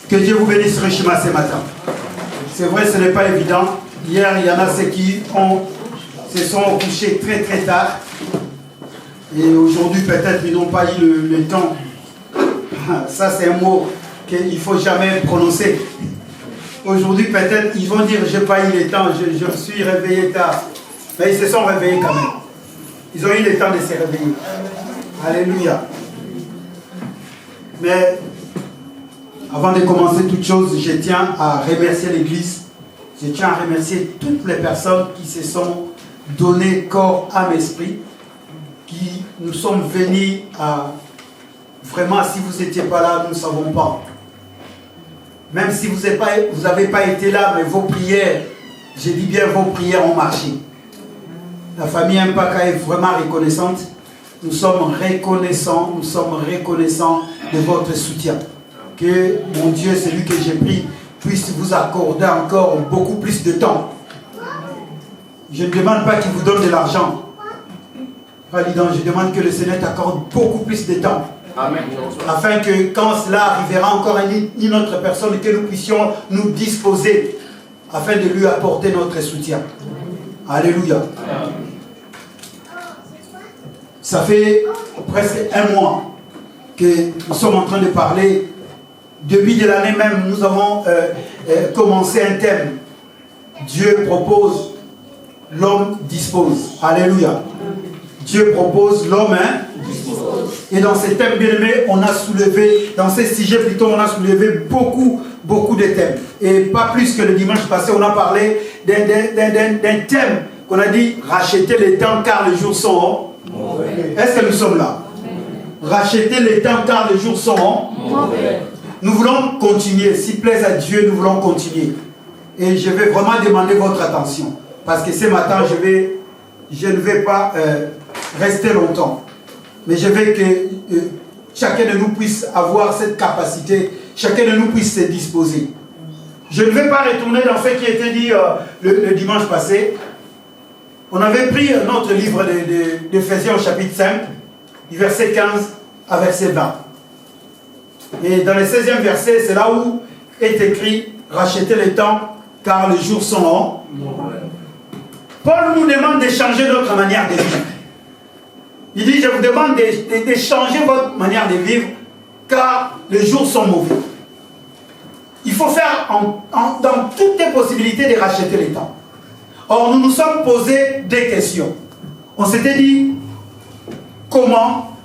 Que Dieu vous bénisse richement ce matin. C'est vrai, ce n'est pas évident. Hier, il y en a ceux qui se sont couchés très très tard. Et aujourd'hui, peut-être, ils n'ont pas eu le temps. Ça, c'est un mot qu'il ne faut jamais prononcer. Aujourd'hui, peut-être, ils vont dire, je n'ai pas eu le temps, je me suis réveillé tard. Mais ils se sont réveillés quand même. Ils ont eu le temps de se réveiller. Alléluia. Mais, avant de commencer toute chose, je tiens à remercier l'Église. Je tiens à remercier toutes les personnes qui se sont données corps, âme, esprit, qui nous sommes venus à... Vraiment, si vous n'étiez pas là, nous ne savons pas. Même si vous n'avez pas été là, mais vos prières, je dis bien vos prières ont marché. La famille Mpaka est vraiment reconnaissante. Nous sommes reconnaissants de votre soutien. Que mon Dieu, celui que j'ai pris, puisse vous accorder encore beaucoup plus de temps. Je ne demande pas qu'il vous donne de l'argent. Je demande que le Seigneur t'accorde beaucoup plus de temps. Amen. Afin que quand cela arrivera encore à une autre personne, que nous puissions nous disposer afin de lui apporter notre soutien. Alléluia. Amen. Ça fait presque un mois que nous sommes en train de parler. Début de l'année même, nous avons commencé un thème. Dieu propose, l'homme dispose. Alléluia. Dieu propose, l'homme dispose. Et dans ce thème bien-aimé, on a soulevé, dans ces sujets plutôt, on a soulevé beaucoup de thèmes. Et pas plus que le dimanche passé, on a parlé d'un thème qu'on a dit racheter les temps car les jours sont mauvais. Est-ce que nous sommes là? Racheter les temps car les jours sont mauvais. Nous voulons continuer, s'il plaît à Dieu, nous voulons continuer. Et je vais vraiment demander votre attention. Parce que ce matin, je ne vais pas rester longtemps. Mais je veux que chacun de nous puisse avoir cette capacité, chacun de nous puisse se disposer. Je ne vais pas retourner dans ce qui a été dit le dimanche passé. On avait pris notre livre d'Éphésiens au chapitre 5, du verset 15 à verset 20. Et dans le 16e verset, c'est là où est écrit « Rachetez les temps, car les jours sont longs ». Paul nous demande de changer notre manière de vivre. Il dit « Je vous demande de changer votre manière de vivre, car les jours sont mauvais ». Il faut faire dans toutes les possibilités de racheter les temps. Or, nous nous sommes posé des questions. On s'était dit comment,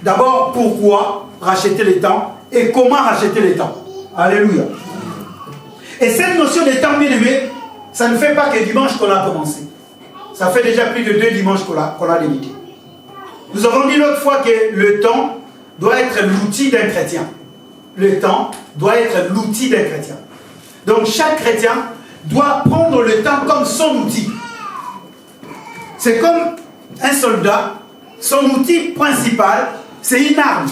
d'abord pourquoi racheter les temps et comment racheter les temps. Alléluia. Et cette notion de temps bien-aimé, ça ne fait pas que dimanche qu'on a commencé. Ça fait déjà plus de 2 dimanches qu'on a débuté. Nous avons dit l'autre fois que le temps doit être l'outil d'un chrétien. Le temps doit être l'outil d'un chrétien. Donc chaque chrétien doit prendre le temps comme son outil. C'est comme un soldat, son outil principal, c'est une arme.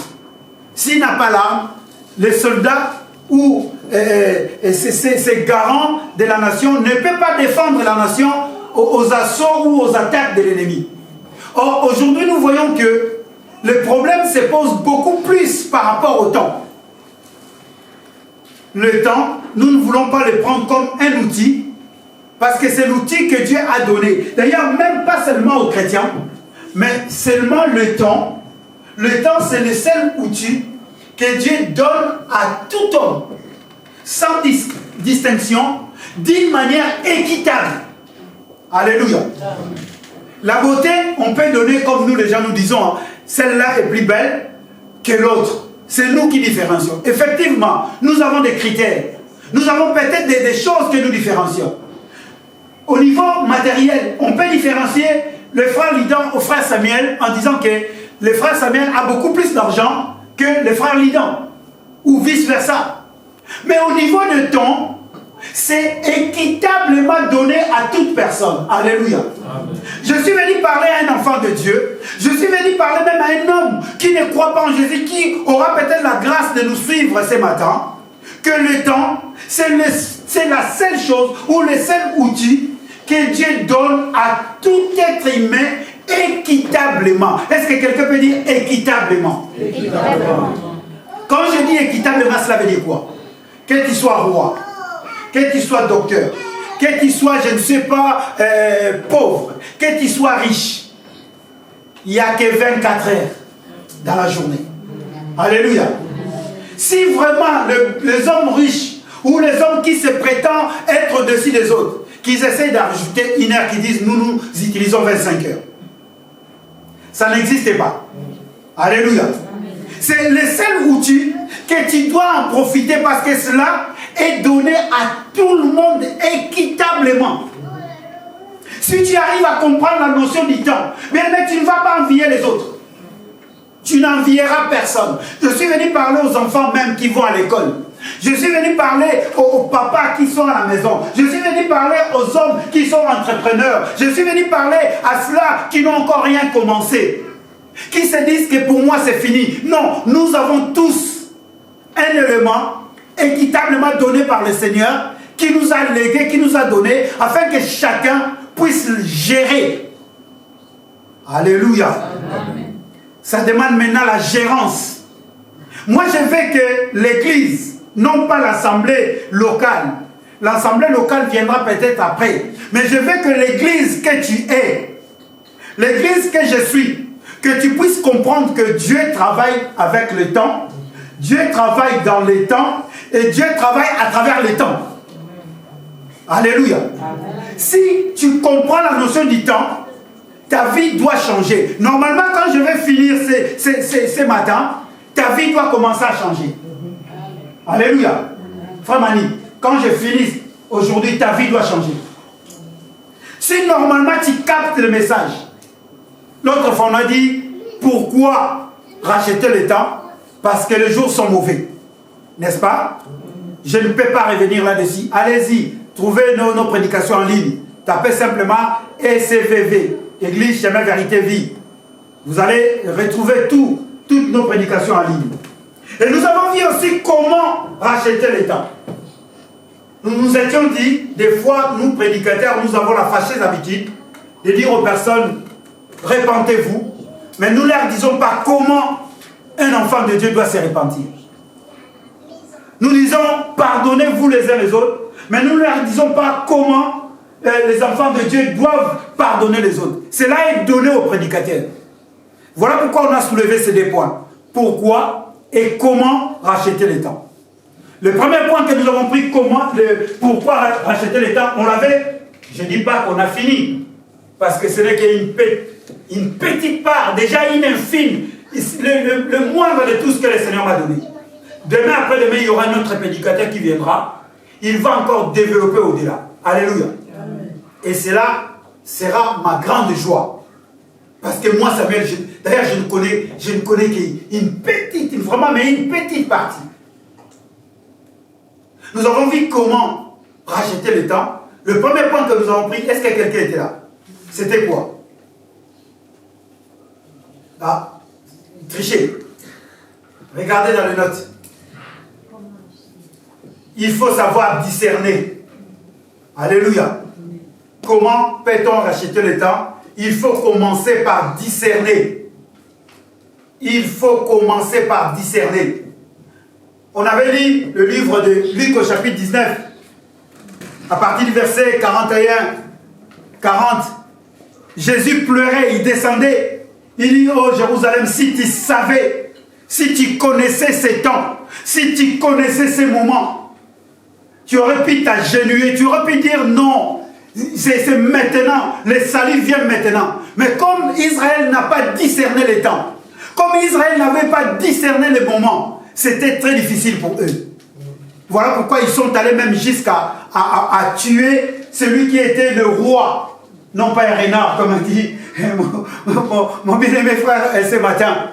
S'il n'a pas l'arme, le soldat ou ses garants de la nation ne peut pas défendre la nation aux assauts ou aux attaques de l'ennemi. Or, aujourd'hui, nous voyons que le problème se pose beaucoup plus par rapport au temps. Le temps, nous ne voulons pas le prendre comme un outil, parce que c'est l'outil que Dieu a donné. D'ailleurs, même pas seulement aux chrétiens, mais seulement le temps. Le temps, c'est le seul outil que Dieu donne à tout homme, sans distinction, d'une manière équitable. Alléluia. La beauté, on peut donner comme nous les gens nous disons, hein, celle-là est plus belle que l'autre. C'est nous qui différencions. Effectivement, nous avons des critères. Nous avons peut-être des choses que nous différencions. Au niveau matériel, on peut différencier le frère Lidan au frère Samuel en disant que le frère Samuel a beaucoup plus d'argent que le frère Lidan. Ou vice-versa. Mais au niveau de temps, c'est équitablement donné à toute personne. Alléluia. Amen. Je suis venu parler à un enfant de Dieu. Je suis venu parler même à un homme qui ne croit pas en Jésus, qui aura peut-être la grâce de nous suivre ce matin. Que le temps, c'est la seule chose ou le seul outil que Dieu donne à tout être humain équitablement. Est-ce que quelqu'un peut dire équitablement? Équitablement. Quand je dis équitablement, cela veut dire quoi? Quel qu'il soit roi, quel qu'il soit docteur, quel qu'il soit, je ne sais pas, pauvre, quel qu'il soit riche, il n'y a que 24 heures dans la journée. Alléluia. Si vraiment les hommes riches ou les hommes qui se prétendent être au-dessus des autres, qu'ils essaient d'ajouter une heure, qui disent nous utilisons 25 heures. Ça n'existe pas. Alléluia. C'est le seul outil que tu dois en profiter parce que cela est donné à tout le monde équitablement. Si tu arrives à comprendre la notion du temps, mais tu ne vas pas envier les autres. Tu n'envieras personne. Je suis venu parler aux enfants même qui vont à l'école. Je suis venu parler aux papas qui sont à la maison. Je suis venu parler aux hommes qui sont entrepreneurs. Je suis venu parler à ceux-là qui n'ont encore rien commencé. Qui se disent que pour moi c'est fini. Non, nous avons tous un élément équitablement donné par le Seigneur qui nous a légué, qui nous a donné afin que chacun puisse le gérer. Alléluia. Amen. Ça demande maintenant la gérance. Moi je veux que l'église, non pas l'assemblée locale. L'assemblée locale viendra peut-être après. Mais je veux que l'église que tu es, l'église que je suis, que tu puisses comprendre que Dieu travaille avec le temps, Dieu travaille dans les temps, et Dieu travaille à travers les temps. Alléluia. Si tu comprends la notion du temps, ta vie doit changer. Normalement, quand je vais finir ce matin, ta vie doit commencer à changer. Alléluia. Frère Mani, quand je finis aujourd'hui, ta vie doit changer. Si normalement tu captes le message, l'autre fois on a dit, pourquoi racheter le temps? Parce que les jours sont mauvais. N'est-ce pas? Je ne peux pas revenir là-dessus. Allez-y, trouvez nos prédications en ligne. Tapez simplement ECVV, Église, Chemin, Vérité, Vie. Vous allez retrouver toutes nos prédications en ligne. Et nous avons vu aussi comment racheter le temps. Nous nous étions dit, des fois, nous prédicateurs, nous avons la fâcheuse habitude de dire aux personnes, répentez-vous, mais nous ne leur disons pas comment un enfant de Dieu doit se repentir. Nous disons, pardonnez-vous les uns les autres, mais nous ne leur disons pas comment les enfants de Dieu doivent pardonner les autres. Cela est donné aux prédicateurs. Voilà pourquoi on a soulevé ces deux points. Pourquoi et comment racheter le temps. Le premier point que nous avons pris, pourquoi racheter le temps, on l'avait, je ne dis pas qu'on a fini, parce que ce n'est qu'une petite part, déjà une infime, le moindre de tout ce que le Seigneur m'a donné. Demain, après-demain, il y aura un autre prédicateur qui viendra, il va encore développer au-delà. Alléluia. Amen. Et cela sera ma grande joie. Parce que moi, Samuel, d'ailleurs, je ne connais qu'une petite, vraiment, mais une petite partie. Nous avons vu comment racheter le temps. Le premier point que nous avons pris, est-ce que quelqu'un était là? C'était quoi? Ah, tricher. Regardez dans les notes. Il faut savoir discerner. Alléluia. Comment peut-on racheter le temps? Il faut commencer par discerner. Il faut commencer par discerner. On avait lu le livre de Luc au chapitre 19, à partir du verset 41, 40. Jésus pleurait, il descendait. Il dit, oh Jérusalem, si tu savais, si tu connaissais ces temps, si tu connaissais ces moments, tu aurais pu t'agenouiller, tu aurais pu dire non, c'est maintenant, le salut vient maintenant. Mais comme Israël n'a pas discerné les temps, comme Israël n'avait pas discerné les moments, c'était très difficile pour eux. Voilà pourquoi ils sont allés même jusqu'à tuer celui qui était le roi. Non pas un renard, comme a dit mon bien-aimé frère ce matin.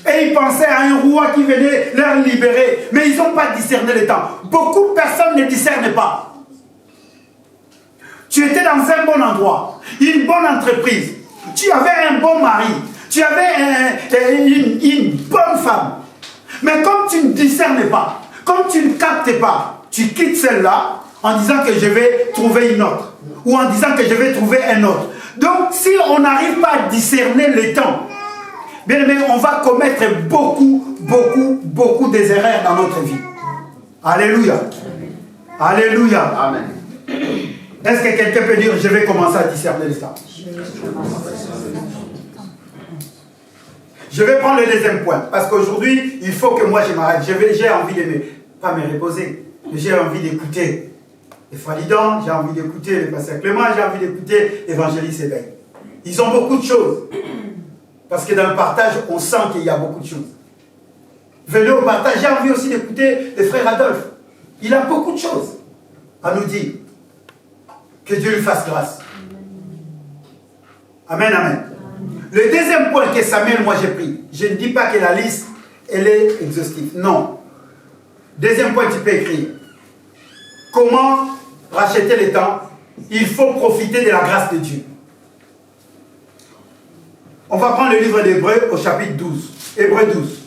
Et ils pensaient à un roi qui venait leur libérer. Mais ils n'ont pas discerné le temps. Beaucoup de personnes ne discernent pas. Tu étais dans un bon endroit, une bonne entreprise. Tu avais un bon mari. Tu avais une bonne femme. Mais comme tu ne discernes pas, comme tu ne captes pas, tu quittes celle-là en disant que je vais trouver une autre. Ou en disant que je vais trouver un autre. Donc, si on n'arrive pas à discerner les temps, bien aimé, on va commettre beaucoup des erreurs dans notre vie. Alléluia. Alléluia. Amen. Est-ce que quelqu'un peut dire, je vais commencer à discerner les temps? Je vais prendre le deuxième point, parce qu'aujourd'hui, il faut que moi je m'arrête. J'ai envie de pas me reposer, mais j'ai envie d'écouter les Falidans, j'ai envie d'écouter le pasteur Clément, j'ai envie d'écouter l'évangéliste Éveil. Ils ont beaucoup de choses. Parce que dans le partage, on sent qu'il y a beaucoup de choses. Venez au partage, j'ai envie aussi d'écouter le frère Adolphe. Il a beaucoup de choses à nous dire. Que Dieu lui fasse grâce. Amen, amen. Le deuxième point que Samuel, moi j'ai pris, je ne dis pas que la liste, elle est exhaustive. Non. Deuxième point, tu peux écrire. Comment racheter le temps? Il faut profiter de la grâce de Dieu. On va prendre le livre d'Hébreux au chapitre 12. Hébreux 12.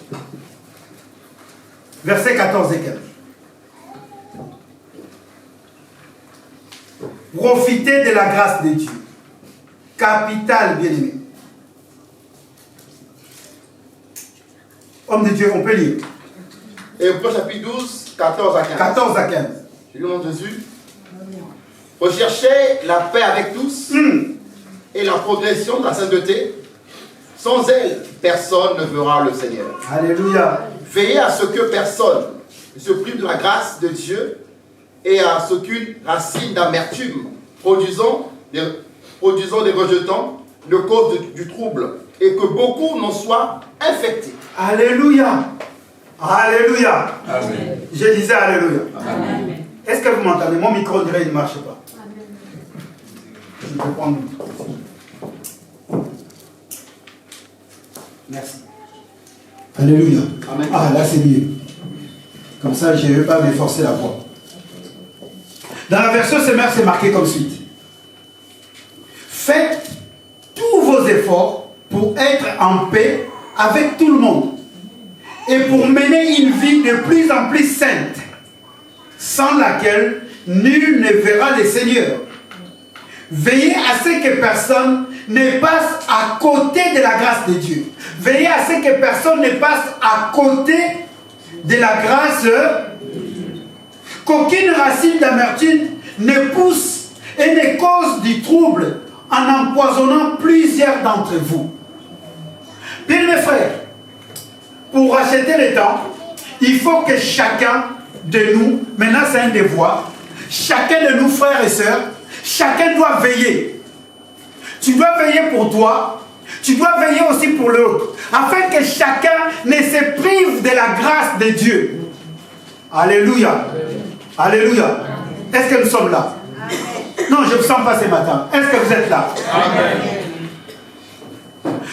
Versets 14 et 15. Profitez de la grâce de Dieu. Capital, bien-aimé. Homme de Dieu, on peut lire. Hébreux chapitre 12, 14 à 15. 14 à 15. Je lui demande Jésus. Recherchez la paix avec tous et la progression de la sainteté. Sans elle, personne ne verra le Seigneur. Alléluia. Veillez à ce que personne ne se prive de la grâce de Dieu et à ce qu'une racine d'amertume produisant des rejetants ne cause du trouble et que beaucoup n'en soient infectés. Alléluia. Alléluia. Amen. Je disais Alléluia. Amen. Est-ce que vous m'entendez? Mon micro, on dirait, il ne marche pas. Je peux prendre. Merci. Alléluia. Amen. Ah, là c'est mieux. Comme ça, je ne vais pas m'efforcer la voix. Dans la version Semeur, c'est marqué comme suite. Faites tous vos efforts pour être en paix avec tout le monde et pour mener une vie de plus en plus sainte, sans laquelle nul ne verra le Seigneur. Veillez à ce que personne ne passe à côté de la grâce de Dieu. Veillez à ce que personne ne passe à côté de la grâce, qu'aucune racine d'amertume ne pousse et ne cause du trouble en empoisonnant plusieurs d'entre vous. Bien mes frères, pour racheter le temps, il faut que chacun de nous, maintenant c'est un devoir, chacun de nous frères et sœurs, chacun doit veiller. Tu dois veiller pour toi, tu dois veiller aussi pour l'autre, afin que chacun ne se prive de la grâce de Dieu. Alléluia. Alléluia. Est-ce que nous sommes là? Non, je ne me sens pas ce matin. Est-ce que vous êtes là? Amen.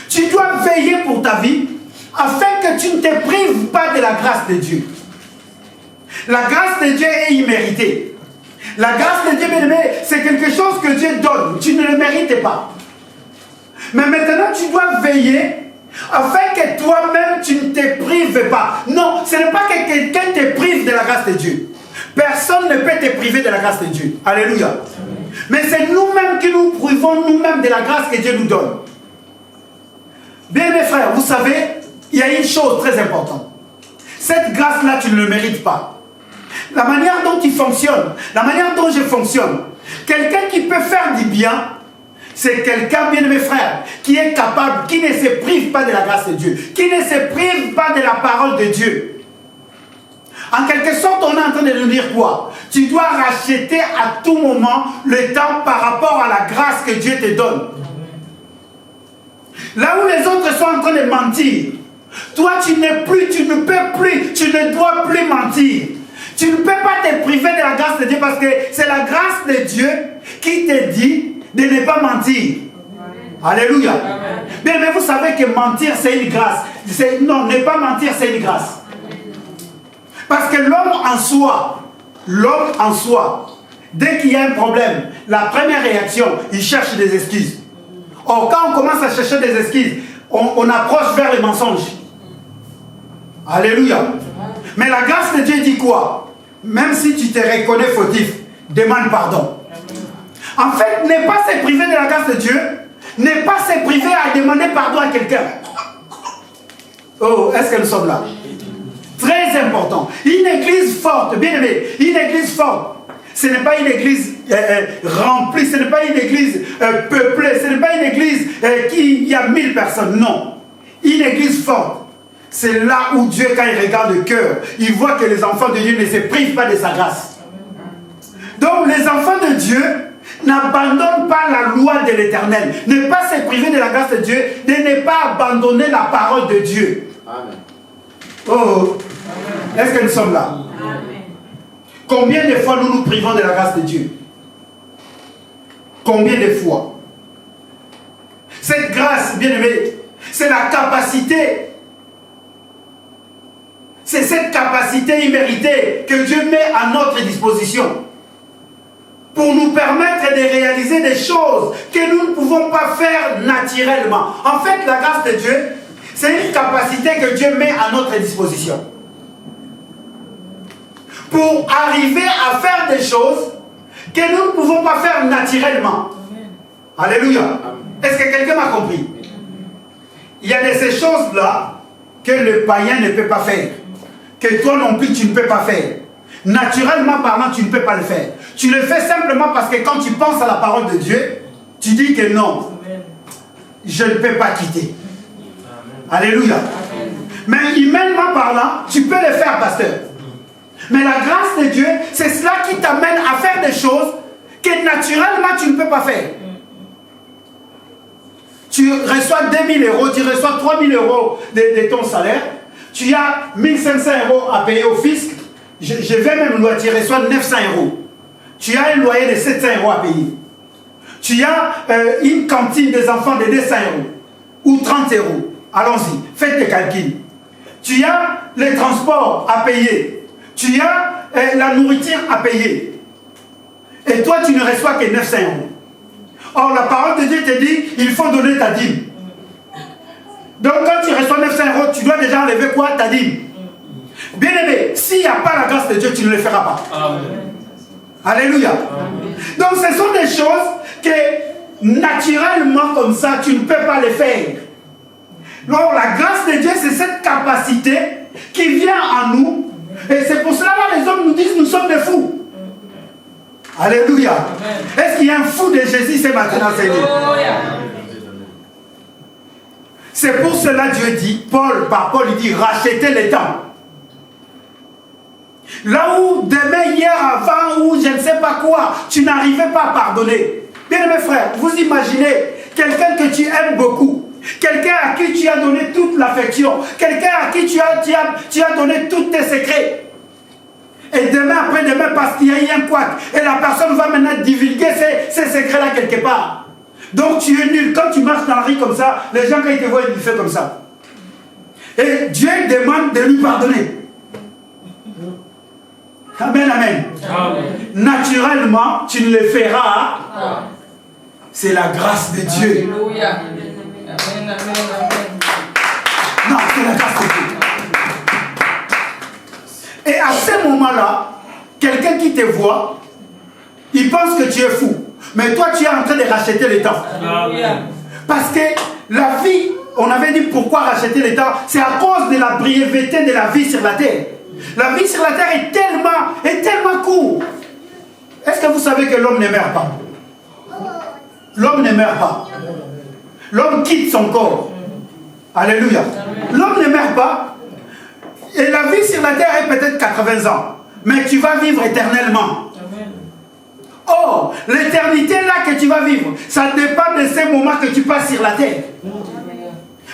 Tu dois veiller pour ta vie, afin que tu ne te prives pas de la grâce de Dieu. La grâce de Dieu est imméritée. La grâce de Dieu, bien aimé, c'est quelque chose que Dieu donne. Tu ne le mérites pas. Mais maintenant, tu dois veiller afin que toi-même, tu ne te prives pas. Non, ce n'est pas que quelqu'un te prive de la grâce de Dieu. Personne ne peut te priver de la grâce de Dieu. Alléluia. Mais c'est nous-mêmes qui nous privons nous-mêmes de la grâce que Dieu nous donne. Bien, mes frères, vous savez, il y a une chose très importante. Cette grâce-là, tu ne le mérites pas. La manière dont tu fonctionnes, la manière dont je fonctionne, quelqu'un qui peut faire du bien, c'est quelqu'un, bien mes frères, qui est capable, qui ne se prive pas de la grâce de Dieu, qui ne se prive pas de la parole de Dieu. En quelque sorte, on est en train de nous dire quoi? Tu dois racheter à tout moment le temps par rapport à la grâce que Dieu te donne. Là où les autres sont en train de mentir, toi tu ne peux plus, tu ne dois plus mentir. Tu ne peux pas te priver de la grâce de Dieu parce que c'est la grâce de Dieu qui te dit de ne pas mentir. Alléluia. Bien, mais vous savez que mentir c'est une grâce. Non, ne pas mentir c'est une grâce. Parce que l'homme en soi, dès qu'il y a un problème, la première réaction, il cherche des excuses. Or, quand on commence à chercher des excuses, on approche vers les mensonges. Alléluia. Mais la grâce de Dieu dit quoi? Même si tu te reconnais fautif, demande pardon. En fait, ne pas se priver de la grâce de Dieu, Ne pas se priver à demander pardon à quelqu'un. Oh, est-ce que nous sommes là? Très important. Une église forte, bien aimé, une église forte. Ce n'est pas une église remplie, ce n'est pas une église peuplée, ce n'est pas une église qui y a 1000 personnes. Non. Une église forte, c'est là où Dieu, quand il regarde le cœur, il voit que les enfants de Dieu ne se privent pas de sa grâce. Donc les enfants de Dieu n'abandonnent pas la loi de l'Éternel. Ne pas se priver de la grâce de Dieu, de ne pas abandonner la parole de Dieu. Amen. Oh, est-ce que nous sommes là? Amen. Combien de fois nous nous privons de la grâce de Dieu? Combien de fois? Cette grâce, bien aimé, c'est la capacité. C'est cette capacité imméritée que Dieu met à notre disposition pour nous permettre de réaliser des choses que nous ne pouvons pas faire naturellement. En fait, la grâce de Dieu, c'est une capacité que Dieu met à notre disposition pour arriver à faire des choses que nous ne pouvons pas faire naturellement. Amen. Alléluia. Est-ce que quelqu'un m'a compris? Il y a de ces choses-là que le païen ne peut pas faire, que toi non plus tu ne peux pas faire. Naturellement parlant, tu ne peux pas le faire. Tu le fais simplement parce que quand tu penses à la parole de Dieu, tu dis que non, je ne peux pas quitter. Alléluia. Mais humainement parlant, tu peux le faire, pasteur. Mais la grâce de Dieu, c'est cela qui t'amène à faire des choses que naturellement tu ne peux pas faire. Tu reçois 2000 euros, tu reçois 3000 euros de ton salaire, tu as 1500 euros à payer au fisc, je vais même loyer, tu reçois 900 euros. Tu as un loyer de 700 euros à payer. Tu as une cantine des enfants de 200 euros ou 30 euros. Allons-y, faites tes calculs. Tu as les transports à payer. Tu as la nourriture à payer. Et toi, tu ne reçois que 900 euros. Or, la parole de Dieu te dit, il faut donner ta dîme. Donc, quand tu reçois 900 euros, tu dois déjà enlever quoi? Ta dîme. Bien aimé, s'il n'y a pas la grâce de Dieu, tu ne le feras pas. Amen. Alléluia. Amen. Donc, ce sont des choses que, naturellement, comme ça, tu ne peux pas les faire. Donc, la grâce de Dieu, c'est cette capacité qui vient en nous. Et c'est pour cela que les hommes nous disent, nous sommes des fous. Alléluia. Est-ce qu'il y a un fou de Jésus ce matin dans ces lieux? C'est pour cela que Dieu dit, par Paul, il dit, rachetez les temps. Là où demain, hier, avant, ou je ne sais pas quoi, tu n'arrivais pas à pardonner. Bien mes frères, vous imaginez quelqu'un que tu aimes beaucoup, quelqu'un à qui tu as donné toute l'affection, quelqu'un à qui tu as donné tous tes secrets. Et demain, après-demain, parce qu'il y a eu un couac, et la personne va maintenant divulguer ces secrets-là quelque part. Donc tu es nul. Quand tu marches dans la rue comme ça, les gens, quand ils te voient, ils font comme ça. Et Dieu demande de lui pardonner. Amen, amen. Amen. Naturellement, tu ne le feras. C'est la grâce de Dieu. Alléluia. Amen, amen, amen. Non, c'est la grâce de Dieu. Et à ce moment-là, quelqu'un qui te voit, il pense que tu es fou. Mais toi, tu es en train de racheter le temps. Parce que la vie, on avait dit pourquoi racheter le temps, c'est à cause de la brièveté de la vie sur la terre. La vie sur la terre est tellement courte. Est-ce que vous savez que l'homme ne meurt pas? L'homme ne meurt pas. L'homme quitte son corps. Alléluia. L'homme ne meurt pas. Et la vie sur la terre est peut-être 80 ans. Mais tu vas vivre éternellement. Or, l'éternité là que tu vas vivre, ça dépend de ces moments que tu passes sur la terre.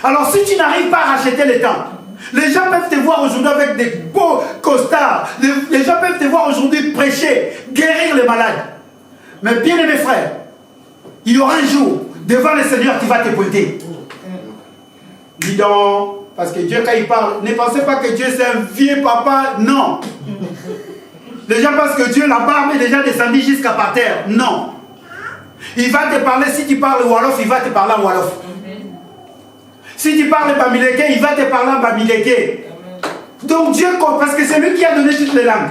Alors si tu n'arrives pas à racheter le temps, les gens peuvent te voir aujourd'hui avec des beaux costards, les gens peuvent te voir aujourd'hui prêcher, guérir les malades. Mais bien aimés frères, il y aura un jour, devant le Seigneur, qui va te pointer. Dis donc, parce que Dieu quand il parle, ne pensez pas que Dieu c'est un vieux papa, non. Les gens pensent que Dieu, la barbe est déjà descendue jusqu'à par terre. Non. Il va te parler, si tu parles Wolof, il va te parler en Wolof. Si tu parles Bamileke, il va te parler en Bamileke. Donc Dieu, parce que c'est lui qui a donné toutes les langues.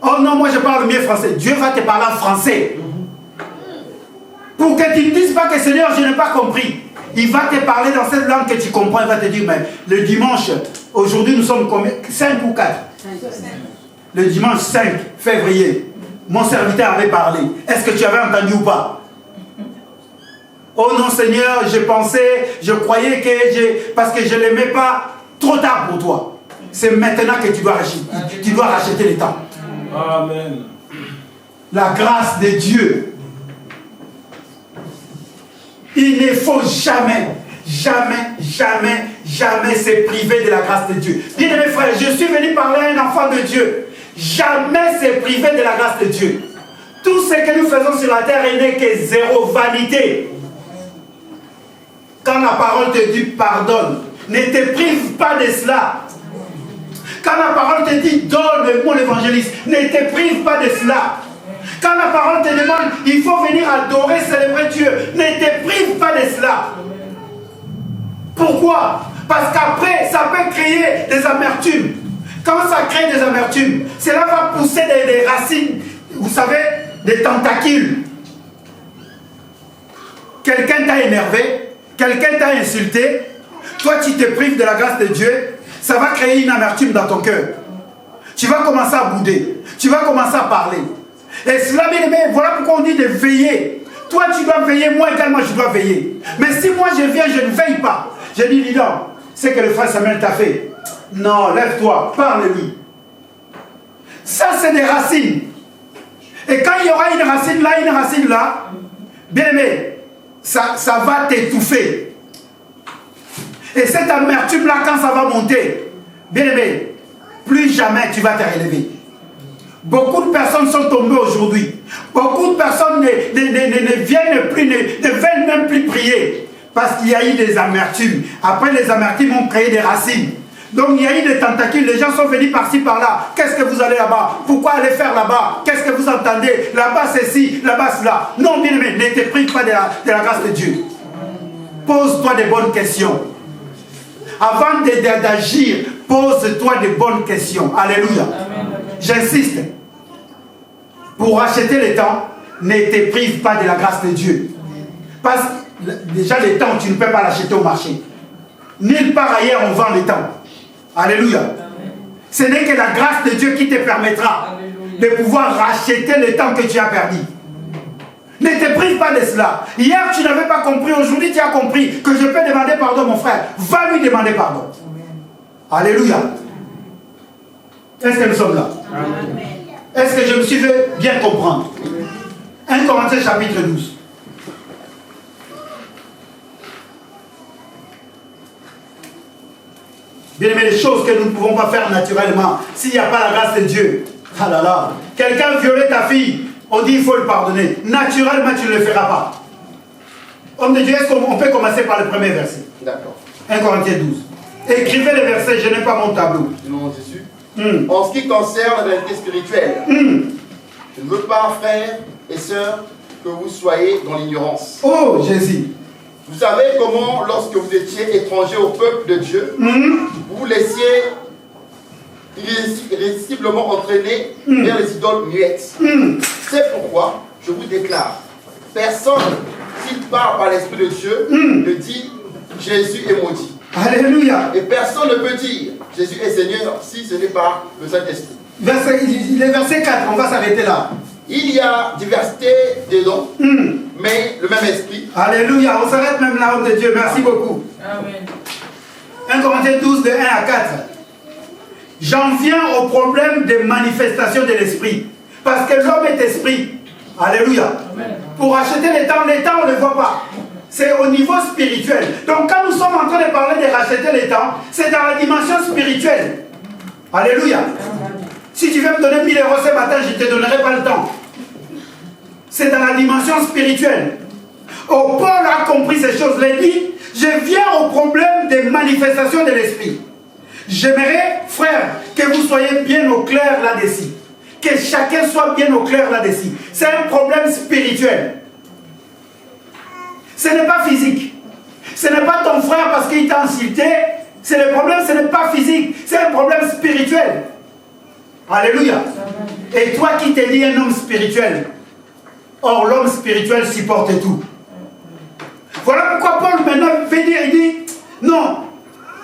Oh non, moi je parle mieux français. Dieu va te parler en français. Pour que tu ne dises pas que Seigneur, je n'ai pas compris. Il va te parler dans cette langue que tu comprends. Il va te dire, mais le dimanche, aujourd'hui nous sommes combien? 5 ou 4? Le dimanche 5 février, mon serviteur avait parlé. Est-ce que tu avais entendu ou pas? Oh non Seigneur, je pensais, je croyais que parce que je ne l'aimais pas, trop tard pour toi. C'est maintenant que tu dois racheter le temps. Amen. La grâce de Dieu. Il ne faut jamais, jamais, jamais, jamais se priver de la grâce de Dieu. Bien mes frères, je suis venu parler à un enfant de Dieu. Jamais se priver de la grâce de Dieu. Tout ce que nous faisons sur la terre n'est que zéro vanité. Quand la parole te dit pardonne, ne te prive pas de cela. Quand la parole te dit donne mon évangéliste, ne te prive pas de cela. Quand la parole te demande, il faut venir adorer, célébrer Dieu, ne te prive pas de cela. Pourquoi? Parce qu'après, ça peut créer des amertumes. Quand ça crée des amertumes, cela va pousser des racines, vous savez, des tentacules. Quelqu'un t'a énervé, quelqu'un t'a insulté, toi tu te prives de la grâce de Dieu, ça va créer une amertume dans ton cœur. Tu vas commencer à bouder, tu vas commencer à parler. Et cela, bien aimé, voilà pourquoi on dit de veiller. Toi tu dois veiller, moi également je dois veiller. Mais si moi je viens, je ne veille pas. Je dis, dis donc, c'est que le frère Samuel t'a fait. Non, lève-toi, parle-lui. Ça c'est des racines. Et quand il y aura une racine là, bien aimé, ça va t'étouffer. Et cette amertume-là, quand ça va monter, bien aimé, plus jamais tu vas te relever. Beaucoup de personnes sont tombées aujourd'hui. Beaucoup de personnes ne viennent plus, ne veulent même plus prier. Parce qu'il y a eu des amertumes. Après, les amertumes ont créé des racines. Donc, il y a eu des tentacules. Les gens sont venus par-ci, par-là. Qu'est-ce que vous allez là-bas? Pourquoi aller faire là-bas? Qu'est-ce que vous entendez? Là-bas, c'est ci, là-bas, cela. Non, bien aimé, ne te prive pas de la grâce de Dieu. Pose-toi des bonnes questions. Avant d'agir, pose-toi des bonnes questions. Alléluia. J'insiste. Pour acheter le temps, ne te prive pas de la grâce de Dieu. Parce que déjà, le temps, tu ne peux pas l'acheter au marché. Nulle part ailleurs, on vend le temps. Alléluia. Ce n'est que la grâce de Dieu qui te permettra de pouvoir racheter le temps que tu as perdu. Ne te prive pas de cela. Hier, tu n'avais pas compris. Aujourd'hui, tu as compris que je peux demander pardon, mon frère. Va lui demander pardon. Alléluia. Est-ce que nous sommes là? Amen. Est-ce que je me suis fait bien comprendre? 1 Corinthiens chapitre 12. Bien aimé, les choses que nous ne pouvons pas faire naturellement, s'il n'y a pas la grâce de Dieu. Ah là là. Quelqu'un violait ta fille, on dit il faut le pardonner. Naturellement, tu ne le feras pas. Homme de Dieu, est-ce qu'on peut commencer par le premier verset? D'accord. 1 Corinthiens 12. Écrivez les versets, je n'ai pas mon tableau. Non, Jésus. En ce qui concerne la réalité spirituelle, je ne veux pas, frères et sœurs, que vous soyez dans l'ignorance. Oh, Jésus. Vous savez comment, lorsque vous étiez étranger au peuple de Dieu, vous vous laissiez irrésistiblement entraîner vers les idoles muettes. C'est pourquoi je vous déclare, personne, s'il parle par l'Esprit de Dieu, ne dit Jésus est maudit. Alléluia. Et personne ne peut dire Jésus est Seigneur si ce n'est pas le Saint-Esprit. Le verset 4, on va s'arrêter là. Il y a diversité des dons, mais le même esprit. Alléluia, on s'arrête même là, homme de Dieu. Merci beaucoup. Amen. 1 Corinthiens 12, de 1 à 4. J'en viens au problème des manifestations de l'esprit. Parce que l'homme est esprit. Alléluia. Amen. Pour acheter les temps, on ne le voit pas. C'est au niveau spirituel. Donc quand nous sommes en train de parler de racheter les temps, c'est dans la dimension spirituelle. Alléluia. Si tu veux me donner 1000 euros ce matin, je ne te donnerai pas le temps. C'est dans la dimension spirituelle. Oh, Paul a compris ces choses-là. Il dit, je viens au problème des manifestations de l'esprit. J'aimerais, frère, que vous soyez bien au clair là-dessus. Que chacun soit bien au clair là-dessus. C'est un problème spirituel. Ce n'est pas physique. Ce n'est pas ton frère parce qu'il t'a insulté. C'est le problème, ce n'est pas physique. C'est un problème spirituel. Alléluia. Et toi qui t'es dit un homme spirituel, Or, l'homme spirituel supporte tout. Voilà pourquoi Paul maintenant veut dire, il dit, non,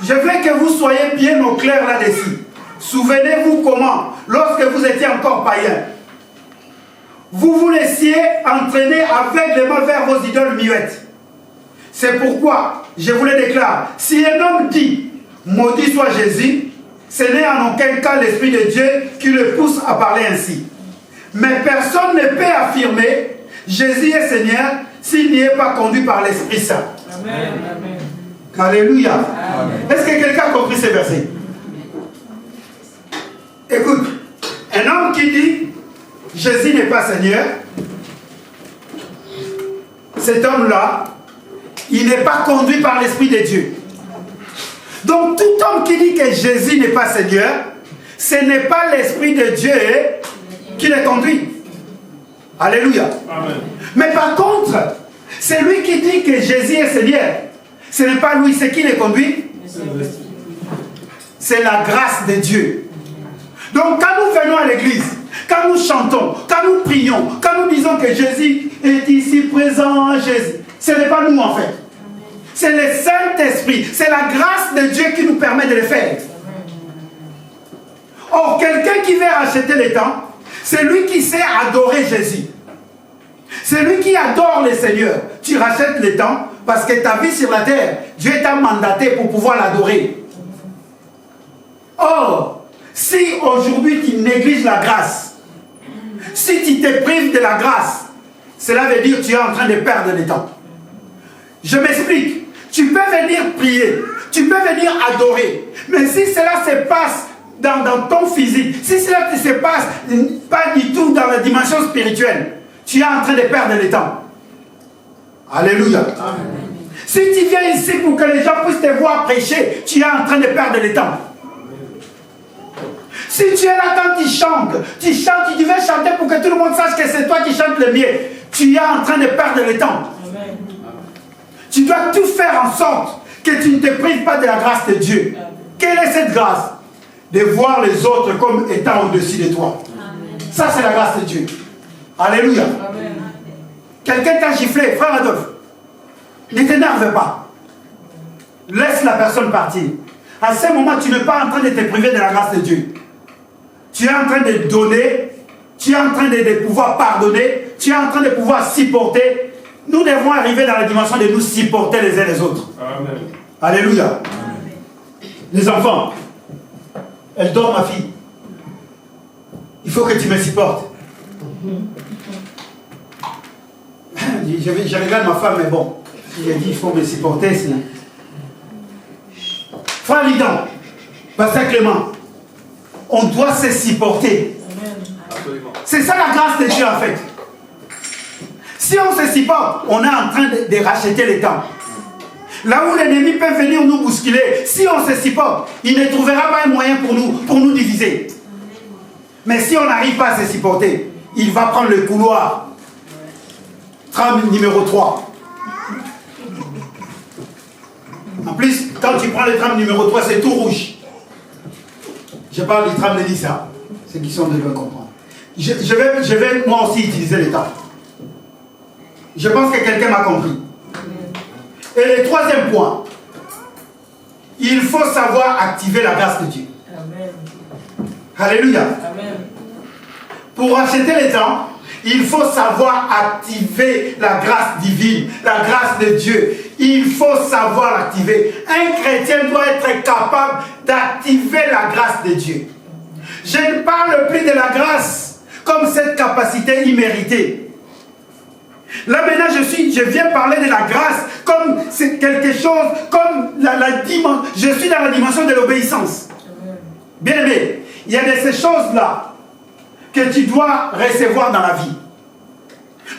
je veux que vous soyez bien au clair là-dessus. Souvenez-vous comment, lorsque vous étiez encore païen, vous vous laissiez entraîner aveuglément vers vos idoles muettes. C'est pourquoi, je vous le déclare, si un homme dit, maudit soit Jésus, ce n'est en aucun cas l'Esprit de Dieu qui le pousse à parler ainsi. Mais personne ne peut affirmer Jésus est Seigneur s'il n'y est pas conduit par l'Esprit Saint. Amen. Amen. Alléluia. Est-ce que quelqu'un a compris ces versets? Écoute, un homme qui dit Jésus n'est pas Seigneur, cet homme-là, il n'est pas conduit par l'Esprit de Dieu. Donc tout homme qui dit que Jésus n'est pas Seigneur, ce n'est pas l'Esprit de Dieu qui le conduit. Alléluia. Amen. Mais par contre, c'est lui qui dit que Jésus est Seigneur. Ce n'est pas lui, c'est qui le conduit? C'est la grâce de Dieu. Donc quand nous venons à l'église, quand nous chantons, quand nous prions, quand nous disons que Jésus est ici présent, Jésus, ce n'est pas nous en fait. C'est le Saint-Esprit, c'est la grâce de Dieu qui nous permet de le faire. Or, quelqu'un qui veut acheter les temps, c'est lui qui sait adorer Jésus. C'est lui qui adore le Seigneur. Tu rachètes les temps parce que ta vie sur la terre, Dieu t'a mandaté pour pouvoir l'adorer. Or, si aujourd'hui tu négliges la grâce, si tu te prives de la grâce, cela veut dire que tu es en train de perdre le temps. Je m'explique. Tu peux venir prier, tu peux venir adorer, mais si cela se passe dans ton physique, si cela ne se passe pas du tout dans la dimension spirituelle, tu es en train de perdre le temps. Alléluia. Amen. Si tu viens ici pour que les gens puissent te voir prêcher, tu es en train de perdre le temps. Si tu es là quand tu chantes, tu veux chanter pour que tout le monde sache que c'est toi qui chantes le mieux, tu es en train de perdre le temps. Amen. Tu dois tout faire en sorte que tu ne te prives pas de la grâce de Dieu. Quelle est cette grâce? De voir les autres comme étant au-dessus de toi. Amen. Ça, c'est la grâce de Dieu. Alléluia. Amen. Quelqu'un t'a giflé, frère Adolphe. Ne t'énerve pas. Laisse la personne partir. À ce moment, tu n'es pas en train de te priver de la grâce de Dieu. Tu es en train de donner, tu es en train de pouvoir pardonner, tu es en train de pouvoir supporter. Nous devons arriver dans la dimension de nous supporter les uns les autres. Amen. Alléluia. Amen. Les enfants, elle dort ma fille. Il faut que tu me supportes. Je regarde ma femme, mais bon, j'ai dit il faut me supporter. Frère Lidan, Pasteur Clément, on doit se supporter. C'est ça la grâce de Dieu en fait. Si on se supporte, on est en train de racheter les temps. Là où l'ennemi peut venir nous bousculer, si on se supporte, il ne trouvera pas un moyen pour nous diviser. Mais si on n'arrive pas à se supporter, il va prendre le couloir. Tram numéro 3. En plus, quand tu prends le tram numéro 3, c'est tout rouge. Je parle du tram de Lisa. Ceux qui sont devant comprendre. Je vais moi aussi utiliser le temps. Je pense que quelqu'un m'a compris. Et le troisième point, il faut savoir activer la grâce de Dieu. Amen. Alléluia. Amen. Pour acheter les temps, il faut savoir activer la grâce divine, la grâce de Dieu. Il faut savoir l'activer. Un chrétien doit être capable d'activer la grâce de Dieu. Je ne parle plus de la grâce comme cette capacité imméritée. Là maintenant je viens parler de la grâce comme c'est quelque chose, comme la dimension. Je suis dans la dimension de l'obéissance. Bien aimé, il y a de ces choses-là que tu dois recevoir dans la vie.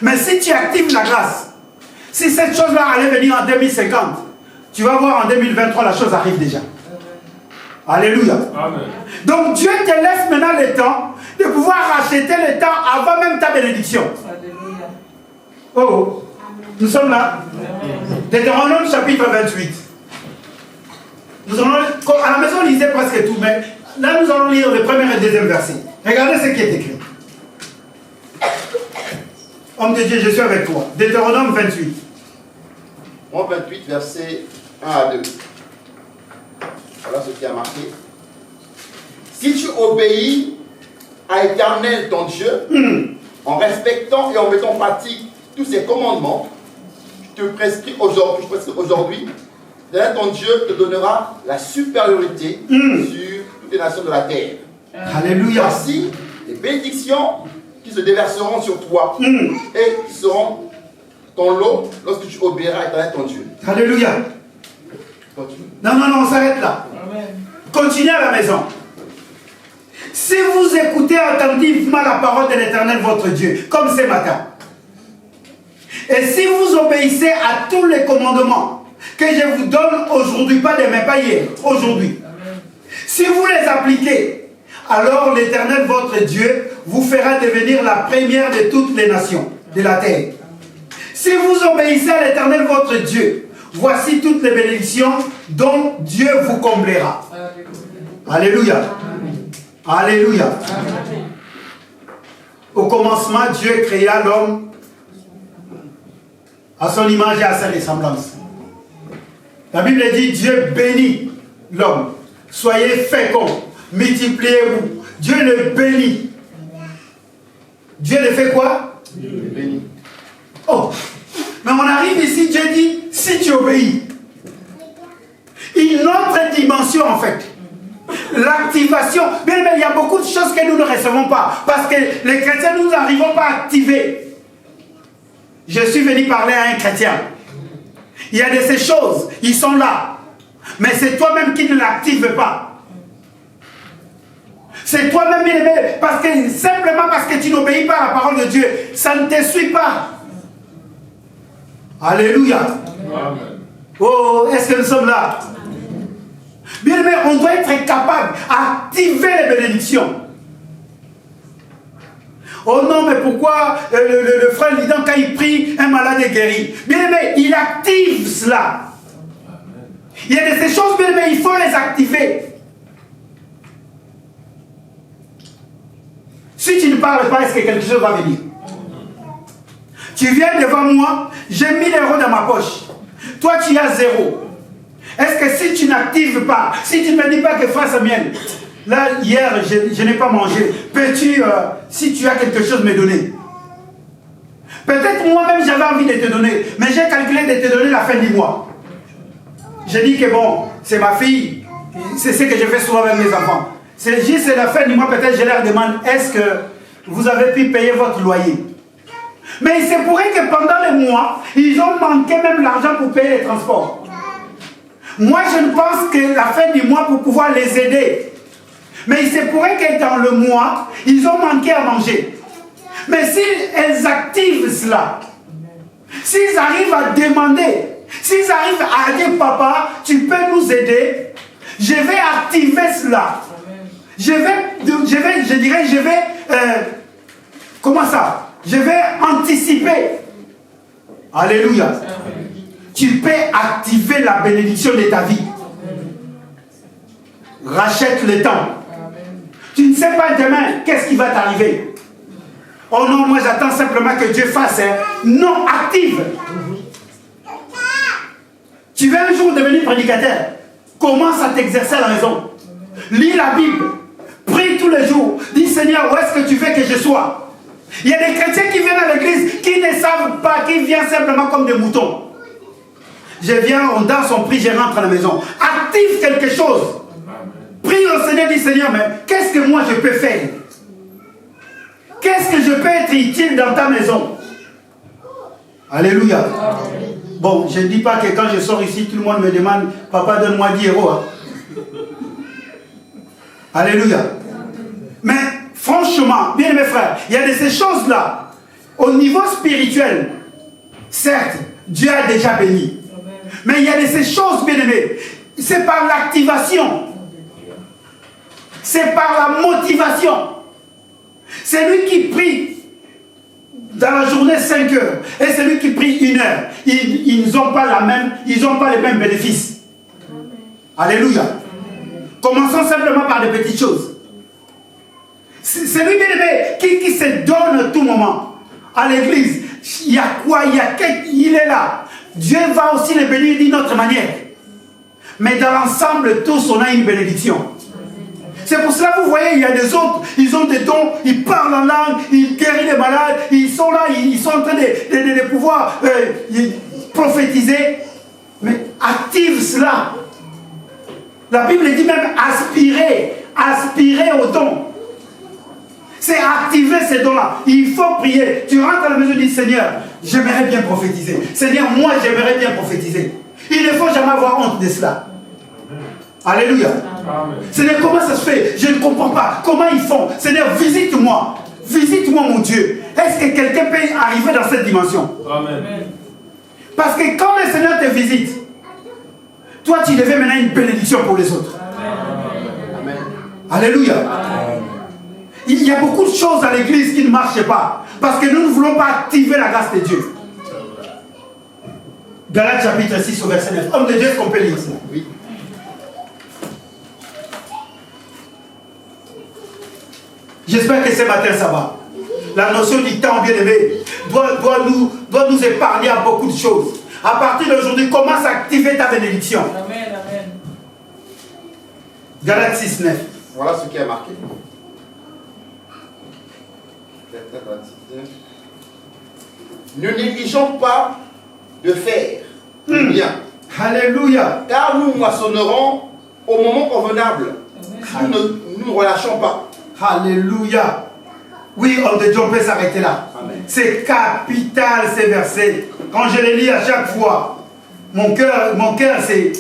Mais si tu actives la grâce, si cette chose-là allait venir en 2050, tu vas voir en 2023 la chose arrive déjà. Alléluia. Amen. Donc Dieu te laisse maintenant le temps de pouvoir racheter le temps avant même ta bénédiction. Alléluia. Oh, nous sommes là. Deutéronome chapitre 28. Nous allons, à la maison, on lisait presque tout, mais là nous allons lire le premier et le deuxième verset. Regardez ce qui est écrit. Homme de Dieu, je suis avec toi. Deutéronome 28. Romains 28, versets 1 à 2. Voilà ce qui a marqué. Si tu obéis à l'Éternel ton Dieu, en respectant et en mettant en pratique tous ses commandements, je te prescris aujourd'hui, l'Éternel ton Dieu te donnera la supériorité sur toutes les nations de la terre. Alléluia. Voici les bénédictions qui se déverseront sur toi et qui seront ton lot lorsque tu obéiras à l'Éternel ton Dieu. Alléluia. Continue. Non, on s'arrête là. Amen. Continuez à la maison. Si vous écoutez attentivement la parole de l'Éternel votre Dieu, comme ce matin, et si vous obéissez à tous les commandements que je vous donne aujourd'hui, pas demain, pas hier, aujourd'hui, si vous les appliquez, alors l'Éternel votre Dieu vous fera devenir la première de toutes les nations de la terre. Si vous obéissez à l'Éternel votre Dieu, voici toutes les bénédictions dont Dieu vous comblera. Alléluia. Alléluia. Au commencement, Dieu créa l'homme à son image et à sa ressemblance. La Bible dit, Dieu bénit l'homme. Soyez féconds, multipliez-vous. Dieu le bénit. Dieu le fait quoi? Dieu le bénit. Oh, mais on arrive ici, Dieu dit, si tu obéis. Une autre dimension en fait. L'activation. Mais il y a beaucoup de choses que nous ne recevons pas. Parce que les chrétiens, nous n'arrivons pas à activer. Je suis venu parler à un chrétien. Il y a de ces choses, ils sont là. Mais c'est toi-même qui ne l'actives pas. C'est toi-même, parce que simplement parce que tu n'obéis pas à la parole de Dieu, ça ne te suit pas. Alléluia. Amen. Oh, est-ce que nous sommes là? Bien aimé, on doit être capable d'activer les bénédictions. Oh non, mais pourquoi le frère Lidan, quand il prie, un malade est guéri? Bien aimé, il active cela. Il y a de ces choses, bien aimé, il faut les activer. Si tu ne parles pas, est-ce que quelque chose va venir? Tu viens devant moi, j'ai 1000 € dans ma poche. Toi, tu as 0. Est-ce que si tu n'actives pas, si tu ne me dis pas que frère Samuel, là, hier, je n'ai pas mangé, peux-tu, si tu as quelque chose, me donner? Peut-être moi-même, j'avais envie de te donner, mais j'ai calculé de te donner la fin du mois. J'ai dit que bon, c'est ma fille, c'est ce que je fais souvent avec mes enfants. C'est juste la fin du mois, peut-être je leur demande, est-ce que vous avez pu payer votre loyer? Mais il se pourrait que pendant le mois, ils ont manqué même l'argent pour payer les transports. Moi, je ne pense que la fin du mois pour pouvoir les aider. Mais il se pourrait que dans le mois, ils ont manqué à manger. Mais s'ils activent cela, s'ils arrivent à demander, s'ils arrivent à dire, papa, tu peux nous aider, je vais activer cela. Je vais, comment ça? Je vais anticiper. Alléluia. Tu peux activer la bénédiction de ta vie. Rachète le temps. Tu ne sais pas demain qu'est-ce qui va t'arriver. Oh non, moi j'attends simplement que Dieu fasse. Non, active. Tu veux un jour devenir prédicateur. Commence à t'exercer à la maison. Lis la Bible. Prie tous les jours. Dis Seigneur, où est-ce que tu veux que je sois? Il y a des chrétiens qui viennent à l'église, qui ne savent pas, qui viennent simplement comme des moutons. Je viens, on danse, on prie, je rentre à la maison. Active quelque chose. Prie au Seigneur, dis Seigneur, mais qu'est-ce que moi je peux faire? Qu'est-ce que je peux être utile dans ta maison? Alléluia. Bon, je ne dis pas que quand je sors ici, tout le monde me demande, papa, donne-moi 10 €. Hein. Alléluia. Mais franchement, bien mes frères, il y a de ces choses-là, au niveau spirituel, certes, Dieu a déjà béni. Mais il y a de ces choses, bien aimés, c'est par l'activation. C'est par la motivation. C'est lui qui prie dans la journée 5 heures et celui qui prie 1 heure. Ils n'ont pas les mêmes bénéfices. Alléluia. Commençons simplement par des petites choses. C'est lui, bien aimé, qui se donne à tout moment à l'église. il y a quoi? Il est là. Dieu va aussi les bénir d'une autre manière. Mais dans l'ensemble, tous, on a une bénédiction. C'est pour cela que vous voyez, il y a des autres, ils ont des dons, ils parlent en langue, ils guérissent les malades, ils sont là, ils sont en train de pouvoir prophétiser. Mais active cela. La Bible dit même aspirer aux dons. C'est activer ces dons-là. Il faut prier. Tu rentres à la maison et dis, Seigneur, j'aimerais bien prophétiser. Seigneur, moi, j'aimerais bien prophétiser. Il ne faut jamais avoir honte de cela. Alléluia. Seigneur, comment ça se fait? Je ne comprends pas. Comment ils font? Seigneur, visite-moi. Visite-moi, mon Dieu. Est-ce que quelqu'un peut arriver dans cette dimension? Amen. Parce que quand le Seigneur te visite, toi, tu deviens maintenant une bénédiction pour les autres. Amen. Alléluia. Amen. Il y a beaucoup de choses à l'église qui ne marchent pas. Parce que nous ne voulons pas activer la grâce de Dieu. Galates chapitre 6 au verset 9. Homme de Dieu, est-ce qu'on peut lire ça? Oui. J'espère que ce matin ça va. La notion du temps, bien aimé, doit nous épargner à beaucoup de choses. À partir d'aujourd'hui, commence à activer ta bénédiction. Amen, amen. Galates 6, 9. Voilà ce qui est marqué. Ne négligeons pas de faire du bien. Alléluia. Car nous moissonnerons au moment convenable. Nous ne nous relâchons pas. Alléluia. Oui, homme de Dieu, on peut s'arrêter là. C'est capital ces versets. Quand je les lis à chaque fois, mon cœur c'est...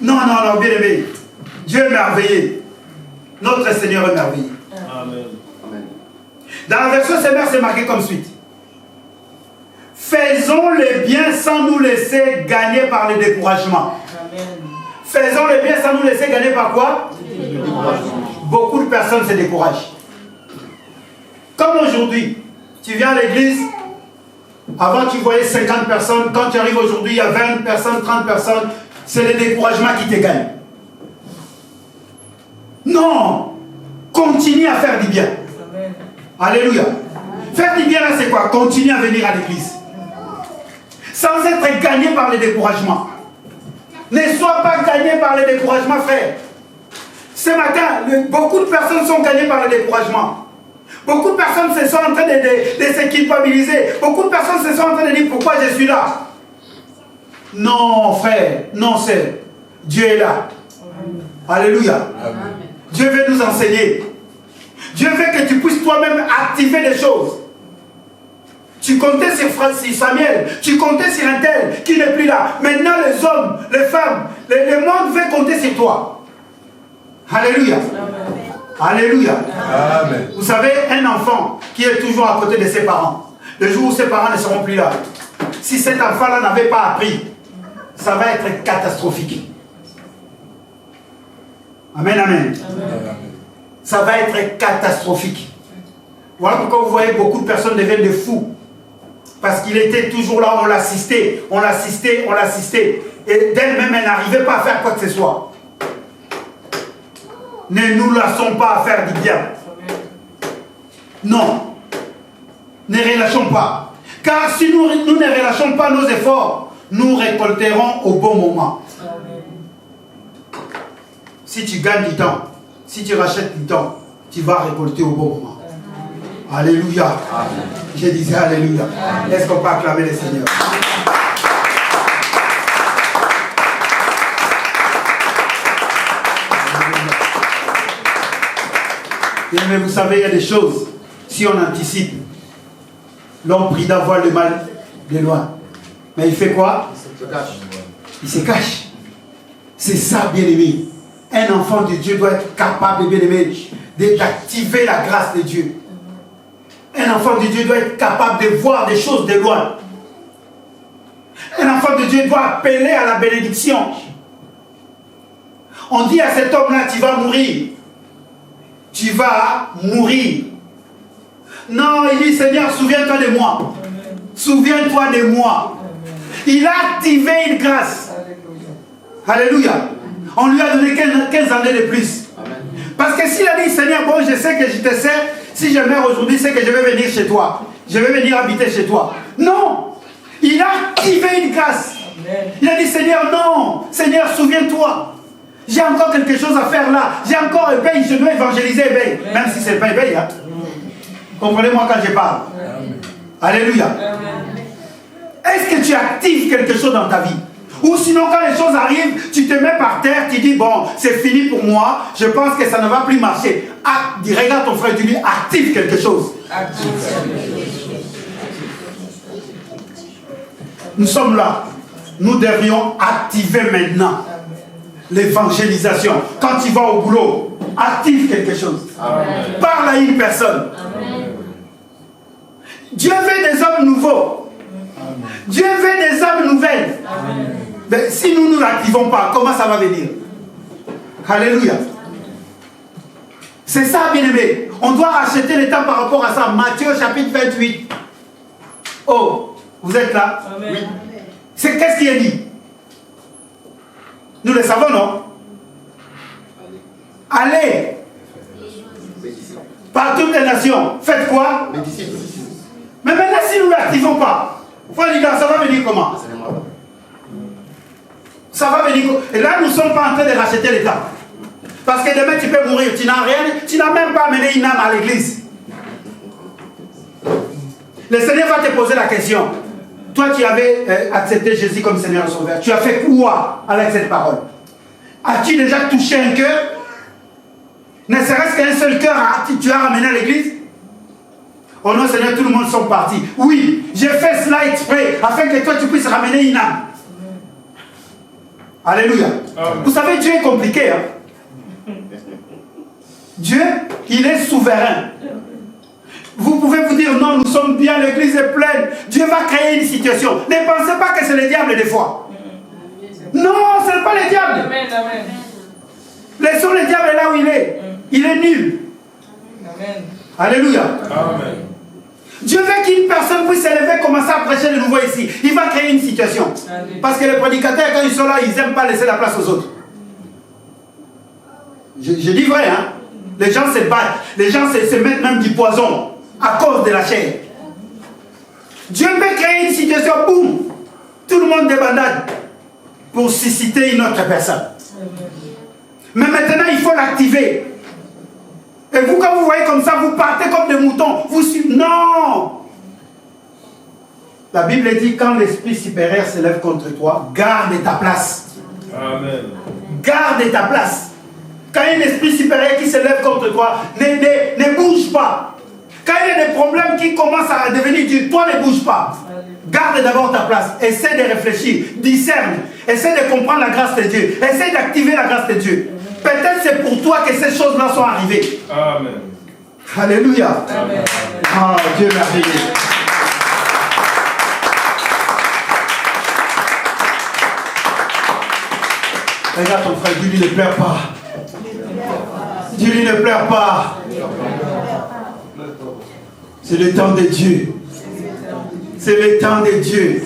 Non, bien aimé. Dieu est merveilleux. Notre Seigneur est merveilleux. Amen. Dans la version Seigneur, c'est marqué comme suite. Faisons le bien sans nous laisser gagner par le découragement. Amen. Faisons le bien sans nous laisser gagner par quoi? Beaucoup de personnes se découragent. Comme aujourd'hui, tu viens à l'église, avant tu voyais 50 personnes, quand tu arrives aujourd'hui, il y a 20 personnes, 30 personnes, c'est le découragement qui te gagne. Non! Continue à faire du bien. Amen. Alléluia. Faire du bien là, c'est quoi? Continue à venir à l'église. Sans être gagné par le découragement. Ne sois pas gagné par le découragement, frère. Ce matin, beaucoup de personnes sont gagnées par le découragement. Beaucoup de personnes se sont en train de se culpabiliser. Beaucoup de personnes se sont en train de dire pourquoi je suis là. Non, frère, non, c'est Dieu est là. Alléluia. Amen. Dieu veut nous enseigner. Dieu veut que tu puisses toi-même activer des choses. Tu comptais sur Samuel, tu comptais sur un tel qui n'est plus là. Maintenant, les hommes, les femmes, le monde veut compter sur toi. Alléluia. Amen. Alléluia. Amen. Vous savez, un enfant qui est toujours à côté de ses parents, le jour où ses parents ne seront plus là, si cet enfant-là n'avait pas appris, ça va être catastrophique. Amen, amen. Amen. Ça va être catastrophique. Voilà pourquoi vous voyez beaucoup de personnes deviennent des fous. Parce qu'il était toujours là, on l'assistait. Et d'elle-même, elle n'arrivait pas à faire quoi que ce soit. Ne nous laissons pas à faire du bien. Non. Ne relâchons pas. Car si nous ne relâchons pas nos efforts, nous récolterons au bon moment. Si tu gagnes du temps, si tu rachètes du temps, tu vas récolter au bon moment. Alléluia. Amen. Je disais Alléluia. Est-ce qu'on peut acclamer le Seigneur? Mais vous savez, il y a des choses, si on anticipe, l'homme prudent voit le mal de loin. Mais il fait quoi? Il se cache. C'est ça, bien-aimé. Un enfant de Dieu doit être capable, bien-aimé, d'activer la grâce de Dieu. Un enfant de Dieu doit être capable de voir des choses de loin. Un enfant de Dieu doit appeler à la bénédiction. On dit à cet homme-là, tu vas mourir. Tu vas mourir. Non, il dit, Seigneur, souviens-toi de moi. Souviens-toi de moi. Il a activé une grâce. Alléluia. On lui a donné 15 années de plus. Parce que s'il a dit, Seigneur, bon, je sais que je te sers. Si je meurs aujourd'hui, c'est que je vais venir chez toi. Je vais venir habiter chez toi. Non. Il a activé une grâce. Il a dit, Seigneur, non. Seigneur, souviens-toi. J'ai encore quelque chose à faire là. J'ai encore un pays, je dois évangéliser un pays. Même si c'est pas un pays. Hein. Comprenez-moi quand je parle. Alléluia. Est-ce que tu actives quelque chose dans ta vie? Ou sinon, quand les choses arrivent, tu te mets par terre, tu dis, bon, c'est fini pour moi, je pense que ça ne va plus marcher. Regarde ton frère, tu lui active quelque chose. Nous sommes là. Nous devrions activer maintenant l'évangélisation. Quand tu vas au boulot, active quelque chose. Amen. Parle à une personne. Amen. Dieu veut des hommes nouveaux. Amen. Dieu veut des âmes nouvelles. Amen. Mais si nous ne l'activons pas, comment ça va venir? Alléluia. C'est ça, bien-aimé. On doit racheter le temps par rapport à ça. Matthieu chapitre 28. Oh, vous êtes là? Amen. Oui. C'est qu'est-ce qui est dit? Nous le savons, non? Allez par toutes les nations. Faites quoi? Mais maintenant, si nous ne l'activons pas, ça va venir comment? Ça va venir comment? Et là, nous ne sommes pas en train de racheter le temps. Parce que demain, tu peux mourir. Tu n'as rien, tu n'as même pas amené une âme à l'église. Le Seigneur va te poser la question. Toi, tu avais accepté Jésus comme Seigneur et Sauveur. Tu as fait quoi avec cette parole? As-tu déjà touché un cœur? Ne serait-ce qu'un seul cœur tu as ramené à l'église? Oh non, Seigneur, tout le monde sont partis. Oui, j'ai fait cela exprès afin que toi, tu puisses ramener une âme. Alléluia. Amen. Vous savez, Dieu est compliqué. Hein? Dieu, il est souverain. Vous pouvez vous dire, non, nous sommes bien, l'église est pleine. Dieu va créer une situation. Ne pensez pas que c'est le diable des fois. Non, ce n'est pas le diable. Amen, amen. Laissons le diable là où il est. Il est nul. Amen. Alléluia. Amen. Dieu veut qu'une personne puisse s'élever, commencer à prêcher de nouveau ici. Il va créer une situation. Amen. Parce que les prédicateurs, quand ils sont là, ils n'aiment pas laisser la place aux autres. Je dis vrai, hein. Les gens se battent. Les gens se mettent même du poison à cause de la chair. Dieu peut créer une situation, boum, tout le monde débandade pour susciter une autre personne. Mais maintenant, il faut l'activer. Et vous, quand vous voyez comme ça, vous partez comme des moutons. Vous suivez. Non! La Bible dit, quand l'esprit supérieur s'élève contre toi, garde ta place. Amen. Garde ta place. Quand il y a un esprit supérieur qui s'élève contre toi, ne bouge pas. Quand il y a des problèmes qui commencent à devenir durs, toi ne bouge pas. Garde d'abord ta place. Essaie de réfléchir, discerne. Essaie de comprendre la grâce de Dieu. Essaie d'activer la grâce de Dieu. Peut-être c'est pour toi que ces choses-là sont arrivées. Amen. Alléluia. Amen. Ah, Dieu merveilleux. Regarde ton frère, dis-lui ne pleure pas. Dis-lui ne pleure pas. C'est le temps de Dieu. C'est le temps de Dieu.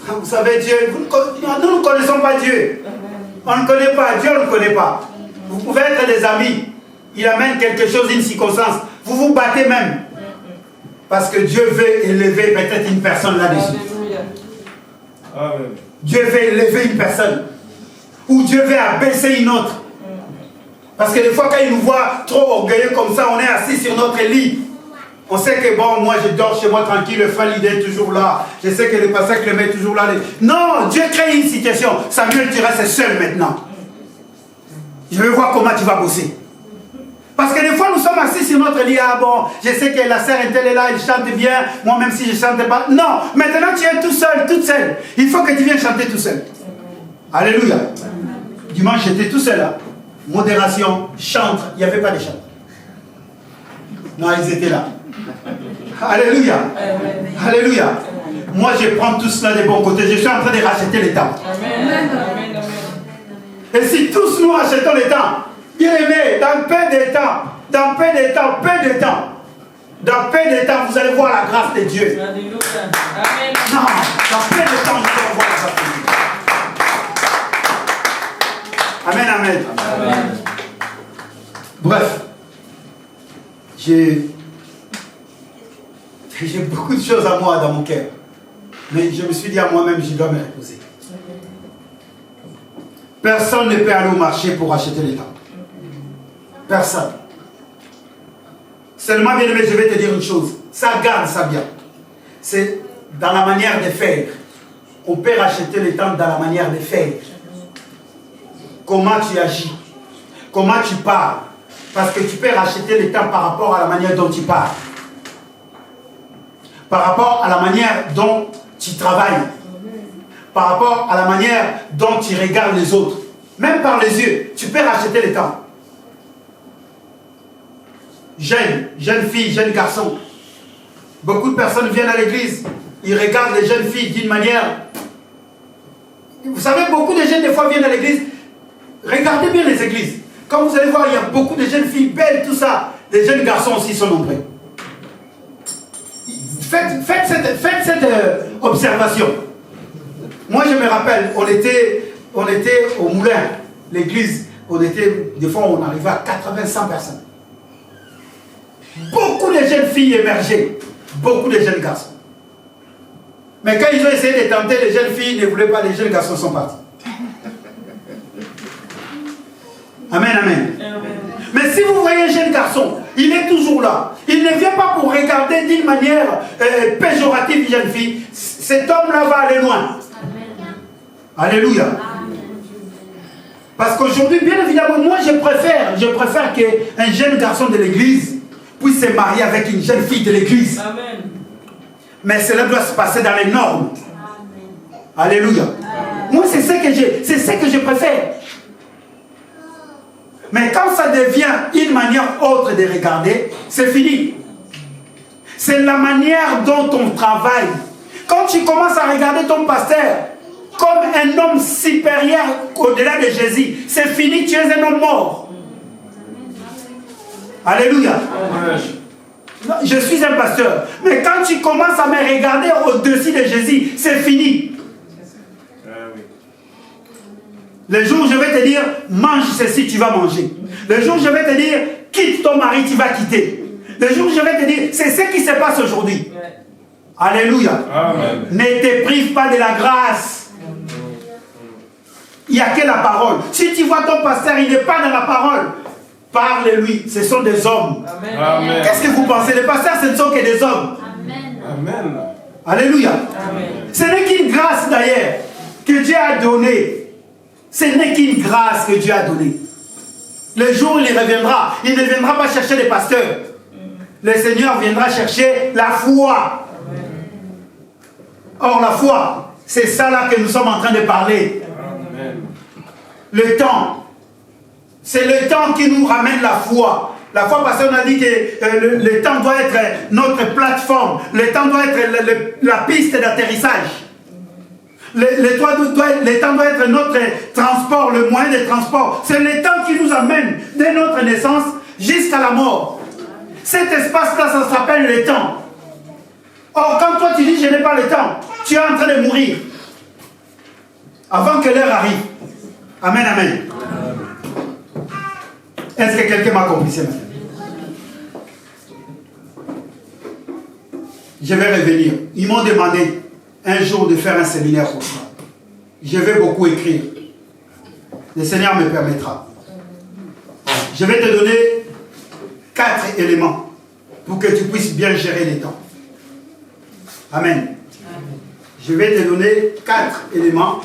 Vous savez, Dieu, nous ne connaissons pas Dieu. On ne connaît pas, Dieu on ne connaît pas. Vous pouvez être des amis. Il amène quelque chose, une circonstance. Vous vous battez même. Parce que Dieu veut élever peut-être une personne là-dessus. Dieu veut élever une personne. Ou Dieu veut abaisser une autre. Parce que des fois, quand il nous voit trop orgueilleux comme ça, on est assis sur notre lit. On sait que bon, moi je dors chez moi tranquille, le frère l'idée est toujours là. Je sais que le pasteur Clément est toujours là. Non, Dieu crée une situation. Samuel, tu restes seul maintenant. Je veux voir comment tu vas bosser. Parce que des fois, nous sommes assis sur notre lit. Ah bon, je sais que la sœur elle est là, elle chante bien. Moi, même si je ne chante pas. Non, maintenant tu es tout seul, toute seule. Il faut que tu viennes chanter tout seul. Alléluia. Dimanche, j'étais tout seul là. Modération, chante. Il n'y avait pas de chant. Non, ils étaient là. Alléluia. Amen. Alléluia. Moi, je prends tout cela des bons côtés. Je suis en train de racheter les temps. Amen. Amen. Et si tous nous rachetons les temps, bien aimé, dans peu de temps, dans peu de temps, dans peu de temps, vous allez voir la grâce de Dieu. Alléluia. Amen. Non, dans peu de temps, vous allez voir la grâce de Dieu. Amen, amen. Amen. Bref, J'ai beaucoup de choses à moi dans mon cœur. Mais je me suis dit à moi-même, je dois me reposer. Personne ne peut aller au marché pour acheter les temps. Personne. Seulement, bien aimé, je vais te dire une chose. Ça garde ça bien. C'est dans la manière de faire. On peut racheter les temps dans la manière de faire. Comment tu agis. Comment tu parles. Parce que tu peux racheter les temps par rapport à la manière dont tu parles. Par rapport à la manière dont tu travailles. Par rapport à la manière dont tu regardes les autres. Même par les yeux, tu peux racheter les temps. Jeune fille, jeune garçon. Beaucoup de personnes viennent à l'église. Ils regardent les jeunes filles d'une manière... Vous savez, beaucoup de jeunes, des fois, viennent à l'église. Regardez bien les églises. Quand vous allez voir, il y a beaucoup de jeunes filles belles, tout ça. Les jeunes garçons aussi sont nombreux. Faites cette observation. Moi, je me rappelle, on était au moulin, l'église. Des fois, on arrivait à 80-100 personnes. Beaucoup de jeunes filles émergeaient. Beaucoup de jeunes garçons. Mais quand ils ont essayé de tenter, les jeunes filles ne voulaient pas, les jeunes garçons sont partis. Amen, amen. Mais si vous voyez un jeune garçon, il est toujours là. Il ne vient pas pour regarder d'une manière péjorative une jeune fille. Cet homme-là va aller loin. Alléluia. Parce qu'aujourd'hui, bien évidemment, moi je préfère qu'un jeune garçon de l'église puisse se marier avec une jeune fille de l'église. Mais cela doit se passer dans les normes. Alléluia. Moi, c'est ce que je préfère. Mais quand ça devient une manière autre de regarder, c'est fini. C'est la manière dont on travaille. Quand tu commences à regarder ton pasteur comme un homme supérieur au-delà de Jésus, c'est fini, tu es un homme mort. Alléluia. Je suis un pasteur. Mais quand tu commences à me regarder au-dessus de Jésus, c'est fini. Le jour où je vais te dire, mange ceci, tu vas manger. Le jour où je vais te dire, quitte ton mari, tu vas quitter. Le jour où je vais te dire, c'est ce qui se passe aujourd'hui. Alléluia. Amen. Ne te prive pas de la grâce. Il n'y a que la parole. Si tu vois ton pasteur, il n'est pas dans la parole. Parle-lui. Ce sont des hommes. Amen. Qu'est-ce que vous pensez? Les pasteurs, ce ne sont que des hommes. Amen. Amen. Alléluia. Amen. Ce n'est qu'une grâce d'ailleurs que Dieu a donnée. Ce n'est qu'une grâce que Dieu a donnée. Le jour où il reviendra, il ne viendra pas chercher les pasteurs. Le Seigneur viendra chercher la foi. Or, la foi, c'est ça là que nous sommes en train de parler. Amen. Le temps. C'est le temps qui nous ramène la foi. La foi, parce qu'on a dit que le temps doit être notre plateforme. Le temps doit être la piste d'atterrissage. Le temps doit être notre transport, le moyen de transport. C'est le temps qui nous amène dès notre naissance jusqu'à la mort. Cet espace-là, ça s'appelle le temps. Or, quand toi tu dis je n'ai pas le temps, tu es en train de mourir. Avant que l'heure arrive. Amen, amen. Est-ce que quelqu'un m'a compris ce matin? Je vais revenir. Ils m'ont demandé un jour de faire un séminaire pour ça. Je vais beaucoup écrire. Le Seigneur me permettra. Je vais te donner 4 éléments pour que tu puisses bien gérer les temps. Amen. Je vais te donner 4 éléments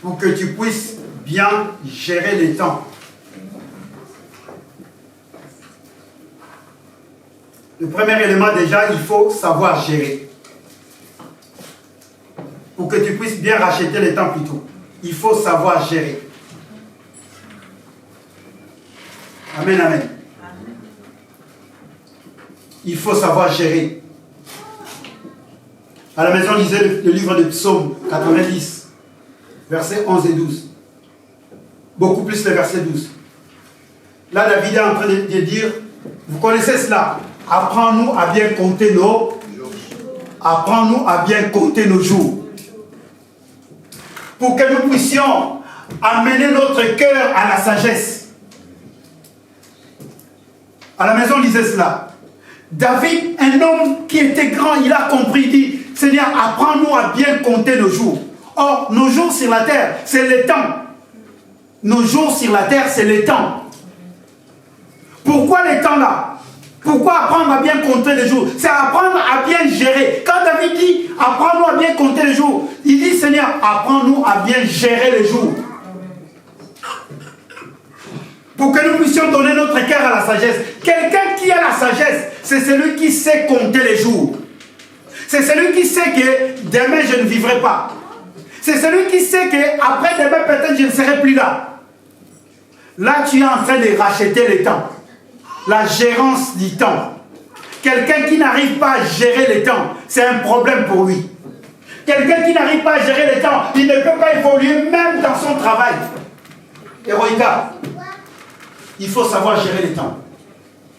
pour que tu puisses bien gérer les temps. Le premier élément déjà, il faut savoir gérer. Pour que tu puisses bien racheter les temps plutôt. Il faut savoir gérer. Amen, amen. Il faut savoir gérer. À la maison, lisez le livre de Psaume 90, versets 11 et 12. Beaucoup plus le verset 12. Là, David est en train de dire, vous connaissez cela, apprends-nous à bien compter nos jours. Pour que nous puissions amener notre cœur à la sagesse. À la maison, lisez cela. David, un homme qui était grand, il a compris, il dit, Seigneur, apprends-nous à bien compter nos jours. Or, nos jours sur la terre, c'est le temps. Nos jours sur la terre, c'est le temps. Pourquoi les temps là? Pourquoi apprendre à bien compter les jours? C'est apprendre à bien gérer. Quand David dit, apprends-nous à bien compter les jours, il dit, Seigneur, apprends-nous à bien gérer les jours. Pour que nous puissions donner notre cœur à la sagesse. Quelqu'un qui a la sagesse, c'est celui qui sait compter les jours. C'est celui qui sait que demain je ne vivrai pas. C'est celui qui sait qu'après demain peut-être je ne serai plus là. Là tu es en train de racheter le temps. La gérance du temps. Quelqu'un qui n'arrive pas à gérer le temps, c'est un problème pour lui. Quelqu'un qui n'arrive pas à gérer le temps, il ne peut pas évoluer même dans son travail. Héroïka, il faut savoir gérer le temps.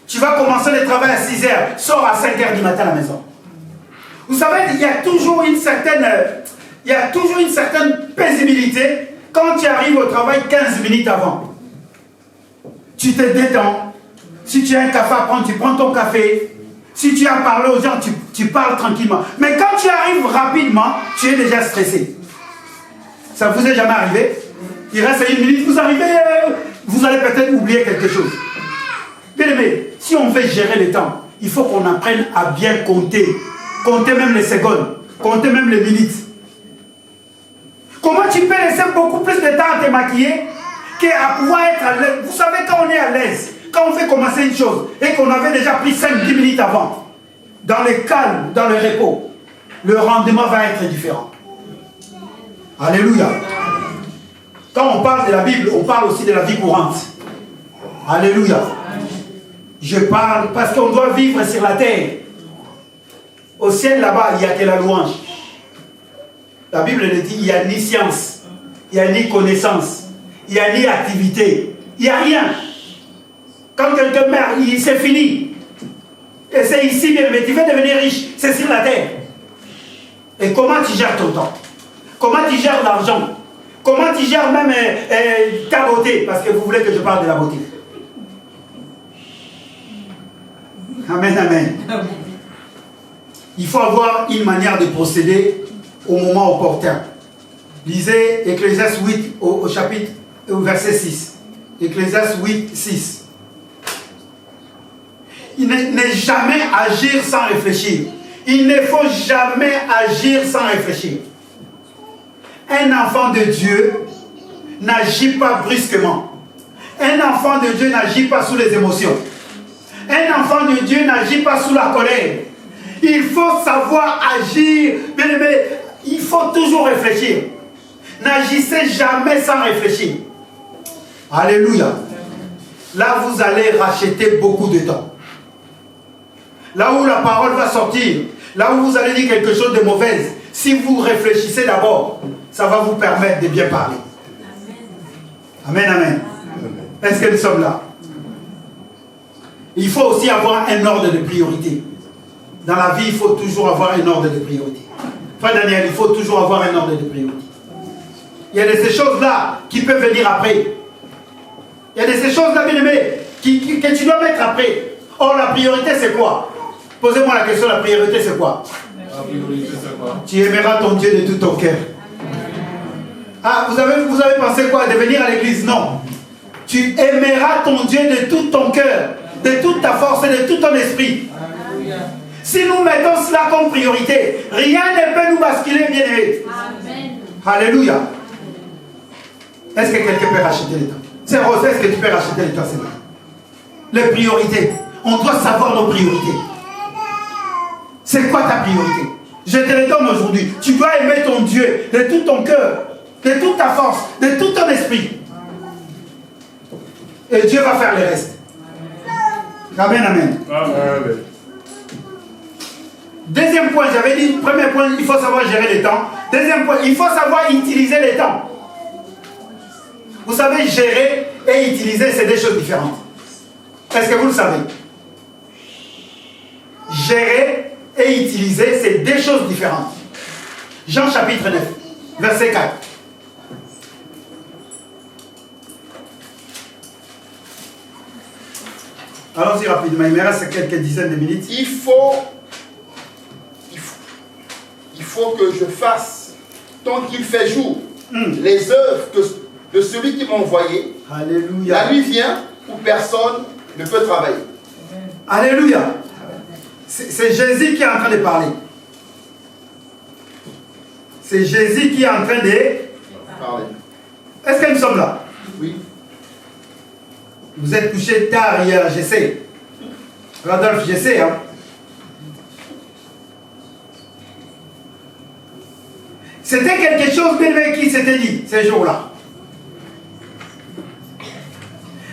Tu vas commencer le travail à 6 h, sors à 5 h du matin à la maison. Vous savez, il y a toujours une certaine paisibilité quand tu arrives au travail 15 minutes avant. Tu te détends. Si tu as un café à prendre, tu prends ton café. Si tu as parlé aux gens, tu parles tranquillement. Mais quand tu arrives rapidement, tu es déjà stressé. Ça vous est jamais arrivé? Il reste 1 minute, vous arrivez, vous allez peut-être oublier quelque chose. Bien aimé, si on veut gérer le temps, il faut qu'on apprenne à bien compter. Compter même les secondes, compter même les minutes. Comment tu peux laisser beaucoup plus de temps à te maquiller qu'à pouvoir être à l'aise? Vous savez, quand on est à l'aise, quand on fait commencer une chose et qu'on avait déjà pris 5-10 minutes avant, dans le calme, dans le repos, le rendement va être différent. Alléluia. Quand on parle de la Bible, on parle aussi de la vie courante. Alléluia. Je parle parce qu'on doit vivre sur la terre. Au ciel là-bas, il n'y a que la louange. La Bible le dit, il n'y a ni science, il n'y a ni connaissance, il n'y a ni activité, il n'y a rien. Quand quelqu'un meurt, c'est fini. Et c'est ici, mais tu veux devenir riche, c'est sur la terre. Et comment tu gères ton temps? Comment tu gères l'argent? Comment tu gères même ta beauté? Parce que vous voulez que je parle de la beauté. Amen, amen. Il faut avoir une manière de procéder au moment opportun. Lisez Ecclésiaste 8 au chapitre, au verset 6. Ecclésiaste 8, 6. Il n'est jamais agir sans réfléchir. Il ne faut jamais agir sans réfléchir. Un enfant de Dieu n'agit pas brusquement. Un enfant de Dieu n'agit pas sous les émotions. Un enfant de Dieu n'agit pas sous la colère. Il faut savoir agir. Bien aimé, il faut toujours réfléchir. N'agissez jamais sans réfléchir. Alléluia. Là, vous allez racheter beaucoup de temps. Là où la parole va sortir, là où vous allez dire quelque chose de mauvais, si vous réfléchissez d'abord, ça va vous permettre de bien parler. Amen, amen. Est-ce que nous sommes là? Il faut aussi avoir un ordre de priorité. Dans la vie, il faut toujours avoir un ordre de priorité. Frère Daniel, il faut toujours avoir un ordre de priorité. Il y a de ces choses-là qui peuvent venir après. Il y a de ces choses-là, bien aimé, que tu dois mettre après. Or, la priorité, c'est quoi? Posez-moi la question, la priorité, c'est quoi? La priorité, c'est quoi? Tu aimeras ton Dieu de tout ton cœur. Ah, vous avez pensé quoi? De venir à l'église? Non. Tu aimeras ton Dieu de tout ton cœur, de toute ta force et de tout ton esprit. Alléluia. Si nous mettons cela comme priorité, rien ne peut nous basculer, bien aimé. Alléluia. Est-ce que quelqu'un peut racheter le temps? C'est Rose, est-ce que tu peux racheter le temps? Les priorités. On doit savoir nos priorités. C'est quoi ta priorité? Je te le donne aujourd'hui. Tu dois aimer ton Dieu de tout ton cœur, de toute ta force, de tout ton esprit. Et Dieu va faire le reste. Amen, amen. Amen. Deuxième point, j'avais dit, premier point, il faut savoir gérer le temps. Deuxième point, il faut savoir utiliser le temps. Vous savez, gérer et utiliser, c'est deux choses différentes. Est-ce que vous le savez? Gérer et utiliser, c'est deux choses différentes. Jean chapitre 9, verset 4. Allons-y rapidement, il me reste quelques dizaines de minutes. Il faut que je fasse, tant qu'il fait jour, les œuvres de celui qui m'a envoyé. Alléluia. La nuit vient où personne ne peut travailler. Alléluia. C'est Jésus qui est en train de parler. C'est Jésus qui est en train de parler. Est-ce que nous sommes là? Oui. Vous êtes couché tard hier, je sais. Rodolphe, je sais, hein. C'était quelque chose d'élevé qui s'était dit ces jours-là.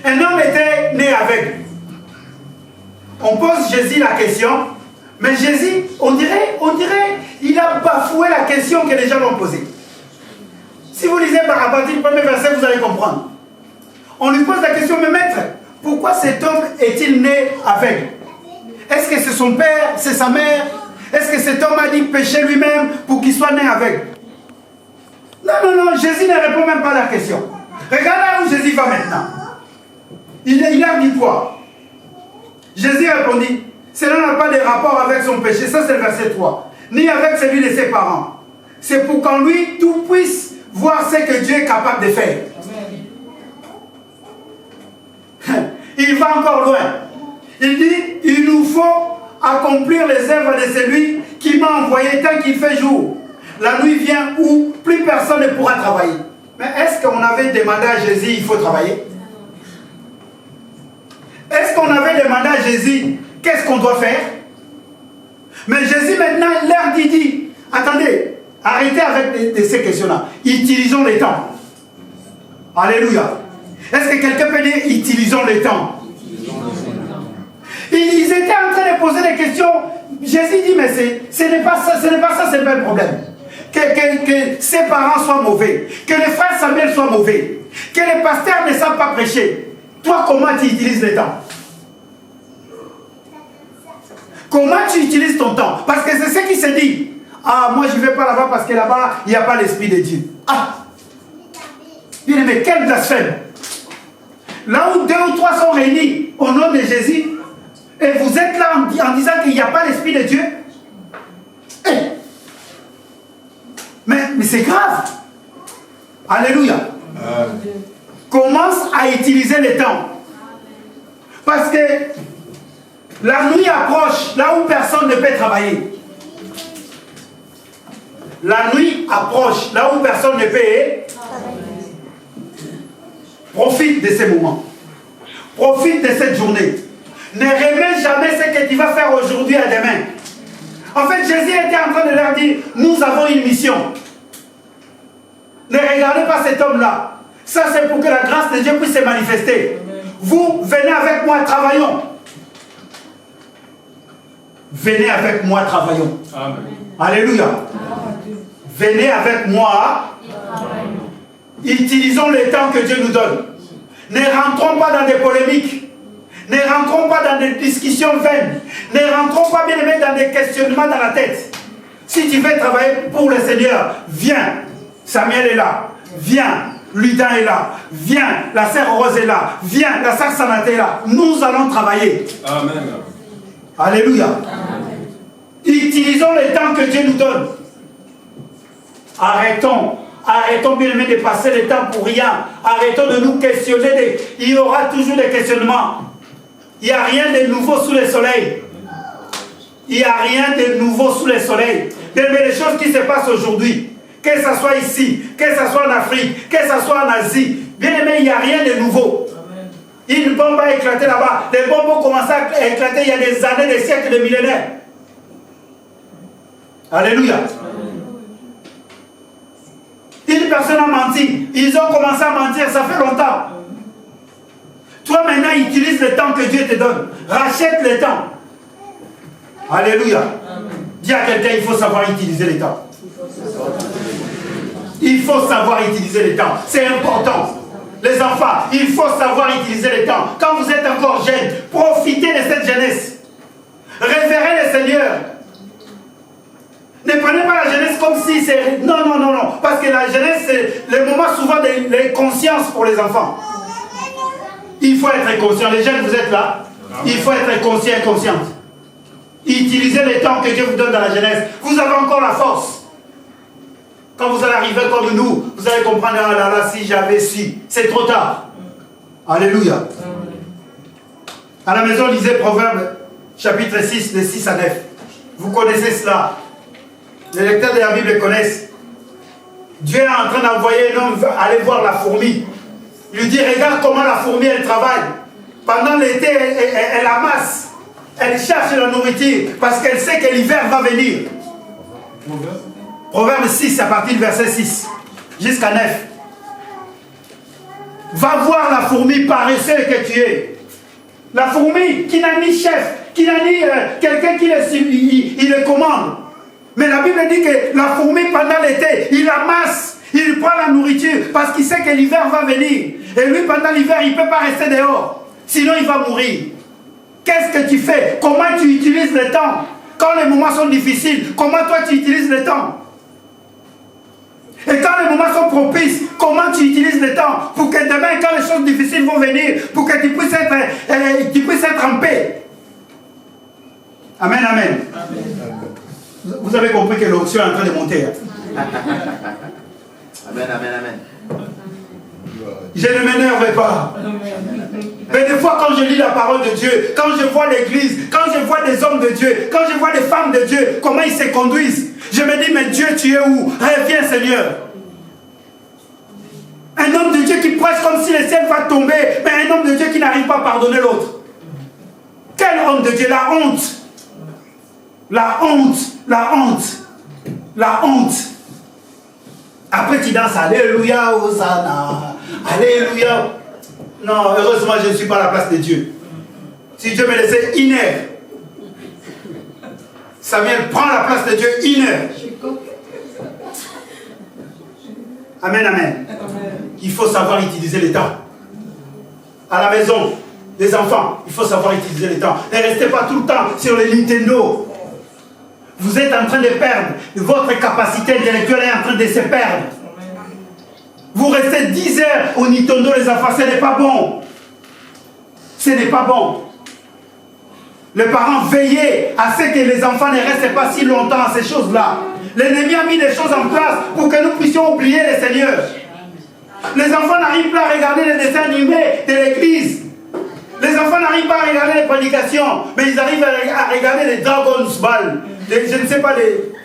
Un homme était né aveugle. On pose Jésus la question, mais Jésus, on dirait, il a bafoué la question que les gens l'ont posée. Si vous lisez à partir du premier verset, vous allez comprendre. On lui pose la question, mais maître, pourquoi cet homme est-il né aveugle? Est-ce que c'est son père, c'est sa mère? Est-ce que cet homme a dit pécher lui-même pour qu'il soit né aveugle? Non, Jésus ne répond même pas à la question. Regarde là où Jésus va maintenant. Il a dit quoi? Jésus répondit, cela n'a pas de rapport avec son péché, ça c'est le verset 3, ni avec celui de ses parents. C'est pour qu'en lui, tout puisse voir ce que Dieu est capable de faire. Il va encore loin. Il dit, il nous faut accomplir les œuvres de celui qui m'a envoyé tant qu'il fait jour. La nuit vient où plus personne ne pourra travailler. Mais est-ce qu'on avait demandé à Jésus, il faut travailler? Est-ce qu'on avait demandé à Jésus, qu'est-ce qu'on doit faire? Mais Jésus maintenant, leur dit, attendez, arrêtez avec ces questions-là. Utilisons les temps. Alléluia. Est-ce que quelqu'un peut dire, utilisons les temps? Ils étaient en train de poser des questions. Jésus dit, mais ce n'est pas ça, c'est pas le problème. Que ses parents soient mauvais, que les frères Samuel soient mauvais, que les pasteurs ne savent pas prêcher. Toi, comment tu utilises le temps? Comment tu utilises ton temps? Parce que c'est ce qui se dit. Ah, moi je ne vais pas là-bas parce que là-bas, il n'y a pas l'Esprit de Dieu. Ah! Bien aimé, quel blasphème! Là où 2 ou 3 sont réunis au nom de Jésus, et vous êtes là en disant qu'il n'y a pas l'Esprit de Dieu. Hey. Mais c'est grave. Alléluia. Commence à utiliser le temps. Parce que la nuit approche là où personne ne peut travailler. La nuit approche là où personne ne peut travailler. Profite de ces moments. Profite de cette journée. Ne remets jamais ce que tu vas faire aujourd'hui à demain. En fait, Jésus était en train de leur dire, nous avons une mission. Ne regardez pas cet homme-là. Ça, c'est pour que la grâce de Dieu puisse se manifester. Vous, venez avec moi, travaillons. Venez avec moi, travaillons. Amen. Alléluia. Amen. Venez avec moi. Utilisons le temps que Dieu nous donne. Ne rentrons pas dans des polémiques. Ne rentrons pas dans des discussions vaines. Ne rentrons pas, bien aimé, dans des questionnements dans la tête. Si tu veux travailler pour le Seigneur, viens. Samuel est là. Viens. Ludin est là. Viens. La sœur Rose est là. Viens. La sœur Sanate est là. Nous allons travailler. Amen. Alléluia. Amen. Utilisons le temps que Dieu nous donne. Arrêtons bien aimé de passer le temps pour rien. Arrêtons de nous questionner. Il y aura toujours des questionnements. Il n'y a rien de nouveau sous le soleil. Il n'y a rien de nouveau sous le soleil. Mais les choses qui se passent aujourd'hui, que ce soit ici, que ce soit en Afrique, que ce soit en Asie, bien aimé, il n'y a rien de nouveau. Amen. Une bombe a éclaté là-bas. Des bombes ont commencé à éclater il y a des années, des siècles, des millénaires. Alléluia. Amen. Une personne a menti. Ils ont commencé à mentir, ça fait longtemps. Toi maintenant, utilise le temps que Dieu te donne. Rachète le temps. Alléluia. Amen. Dis à quelqu'un, il faut savoir utiliser le temps. Il faut savoir utiliser le temps. C'est important. Les enfants, il faut savoir utiliser le temps. Quand vous êtes encore jeune, profitez de cette jeunesse. Révérez le Seigneur. Ne prenez pas la jeunesse comme si c'est... Non. Parce que la jeunesse, c'est le moment souvent de conscience pour les enfants. Il faut être conscient. Les jeunes, vous êtes là? Il faut être conscient et consciente. Utilisez les temps que Dieu vous donne dans la jeunesse. Vous avez encore la force. Quand vous allez arriver comme nous, vous allez comprendre, ah là là, si j'avais su. C'est trop tard. Alléluia. À la maison, lisez Proverbe chapitre 6, de 6 à 9. Vous connaissez cela. Les lecteurs de la Bible connaissent. Dieu est en train d'envoyer un homme aller voir la fourmi. Il lui dit, regarde comment la fourmi, elle travaille. Pendant l'été, elle amasse. Elle cherche la nourriture parce qu'elle sait que l'hiver va venir. Proverbe 6, à partir du verset 6 jusqu'à 9. Va voir la fourmi paresseuse que tu es. La fourmi qui n'a ni chef, qui n'a ni quelqu'un qui le commande. Mais la Bible dit que la fourmi, pendant l'été, il amasse, il prend la nourriture parce qu'il sait que l'hiver va venir. Et lui, pendant l'hiver, il ne peut pas rester dehors. Sinon, il va mourir. Qu'est-ce que tu fais? Comment tu utilises le temps? Quand les moments sont difficiles, comment toi tu utilises le temps? Et quand les moments sont propices, comment tu utilises le temps pour que demain, quand les choses difficiles vont venir, pour que tu puisses être en paix? Amen, amen. Vous avez compris que l'onction est en train de monter. Amen, amen, amen. Je ne m'énerve pas. Mais des fois, quand je lis la parole de Dieu, quand je vois l'église, quand je vois des hommes de Dieu, quand je vois des femmes de Dieu, comment ils se conduisent, je me dis, mais Dieu, tu es où? Reviens, Seigneur. Un homme de Dieu qui prêche comme si le ciel va tomber, mais un homme de Dieu qui n'arrive pas à pardonner l'autre. Quel homme de Dieu? La honte. La honte. La honte. La honte. Après, tu danses, Alléluia, Hosanna. Alléluia. Non, heureusement, je ne suis pas à la place de Dieu. Si Dieu me laissait une heure, Samuel prend la place de Dieu une heure. Amen, amen. Il faut savoir utiliser le temps. À la maison, les enfants, il faut savoir utiliser le temps. Ne restez pas tout le temps sur les Nintendo. Vous êtes en train de perdre. Votre capacité intellectuelle est en train de se perdre. Vous restez 10 heures au Nintendo, les enfants, ce n'est pas bon. Ce n'est pas bon. Les parents, veillez à ce que les enfants ne restent pas si longtemps à ces choses-là. L'ennemi a mis des choses en place pour que nous puissions oublier le Seigneur. Les enfants n'arrivent pas à regarder les dessins animés de l'église. Les enfants n'arrivent pas à regarder les prédications, mais ils arrivent à regarder les Dragon's Ball. Je ne sais pas,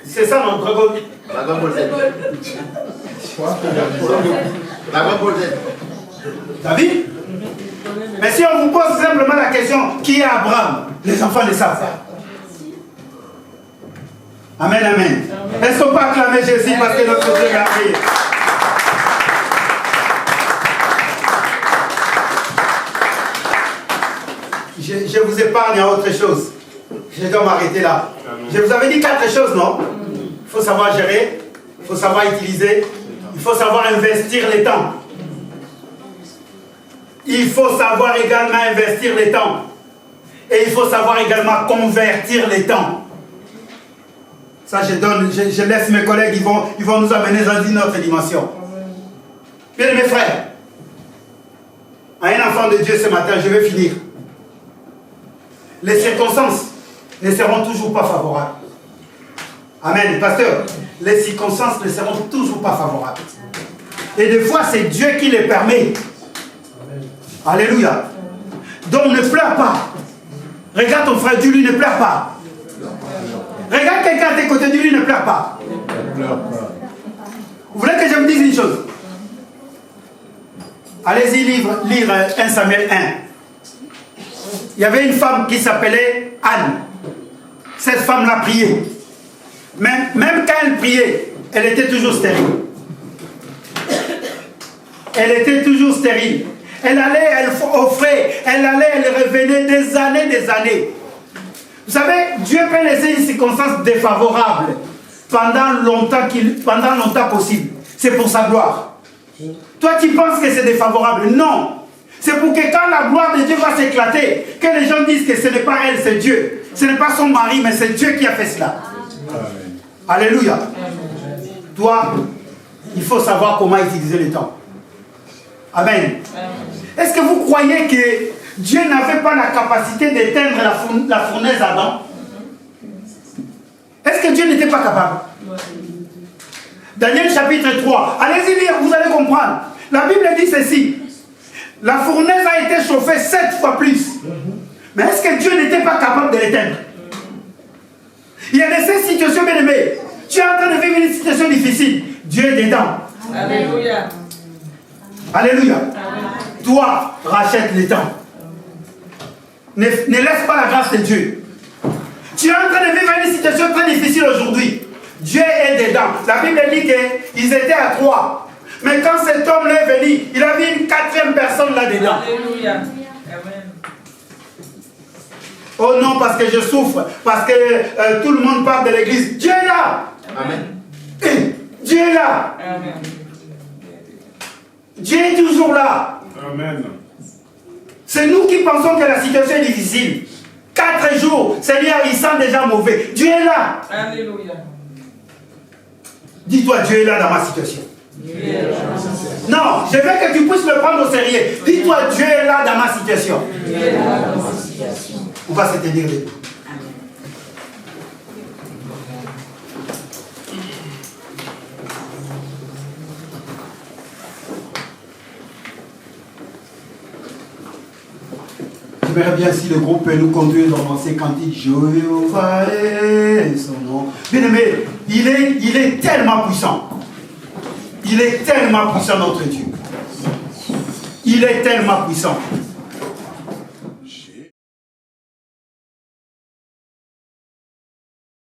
c'est ça notre Dragon. Dragon Ball Z. Dragon Ball Z. T'as vu? Mais si on vous pose simplement la question, qui est Abraham? Les enfants ne savent pas. Amen, amen. Est-ce qu'on peut acclamer Jésus parce que notre Dieu l'a pris? Je vous épargne à autre chose. Je dois m'arrêter là. Je vous avais dit 4 choses, non? Il faut savoir gérer, il faut savoir utiliser, il faut savoir investir les temps. Il faut savoir également investir les temps. Et il faut savoir également convertir les temps. Ça, je laisse mes collègues, ils vont nous amener dans une autre dimension. Bien, mes frères, à un enfant de Dieu ce matin, je vais finir. Les circonstances ne seront toujours pas favorables. Amen. Pasteur, les circonstances ne seront toujours pas favorables. Et des fois, c'est Dieu qui les permet. Alléluia. Donc ne pleure pas. Regarde ton frère, dis-lui ne pleure pas. Regarde quelqu'un à tes côtés, dis-lui ne pleure pas. Vous voulez que je vous dise une chose? Allez-y lire 1 Samuel 1. Il y avait une femme qui s'appelait Anne. Cette femme l'a prié. Même quand elle priait, elle était toujours stérile. Elle était toujours stérile. Elle allait, elle offrait, elle allait, elle revenait des années. Vous savez, Dieu peut laisser une circonstance défavorable pendant longtemps possible. C'est pour sa gloire. Toi, tu penses que c'est défavorable. Non. C'est pour que quand la gloire de Dieu va s'éclater, que les gens disent que ce n'est pas elle, c'est Dieu. Ce n'est pas son mari, mais c'est Dieu qui a fait cela. Amen. Alléluia. Toi, il faut savoir comment utiliser le temps. Amen. Est-ce que vous croyez que Dieu n'avait pas la capacité d'éteindre la fournaise d'Adam. Est-ce que Dieu n'était pas capable? Daniel chapitre 3. Allez-y lire, vous allez comprendre. La Bible dit ceci. La fournaise a été chauffée 7 fois plus. Mais est-ce que Dieu n'était pas capable de l'éteindre? Il y a de ces situations, bien aimées. Tu es en train de vivre une situation difficile. Dieu est dedans. Alléluia. Alléluia. Toi, rachète les temps. Ne laisse pas la grâce de Dieu. Tu es en train de vivre une situation très difficile aujourd'hui. Dieu est dedans. La Bible dit qu'ils étaient à 3. Mais quand cet homme-là est venu, il a vu une 4e personne là-dedans. Alléluia. Amen. Oh non, parce que je souffre. Parce que tout le monde parle de l'église. Dieu est là. Amen. Dieu est là. Amen. Dieu est toujours là. Amen. C'est nous qui pensons que la situation est difficile. 4 jours, Seigneur, il sent déjà mauvais. Dieu est là. Alléluia. Dis-toi, Dieu est là dans ma situation. Non, je veux que tu puisses me prendre au sérieux. Dis-toi, Dieu est là dans ma situation. On va se tenir debout. J'aimerais bien si le groupe peut nous conduire dans ces cantiques. Jéhovah est son nom. Bien aimé, il est tellement puissant. Il est tellement puissant, notre Dieu. Il est tellement puissant.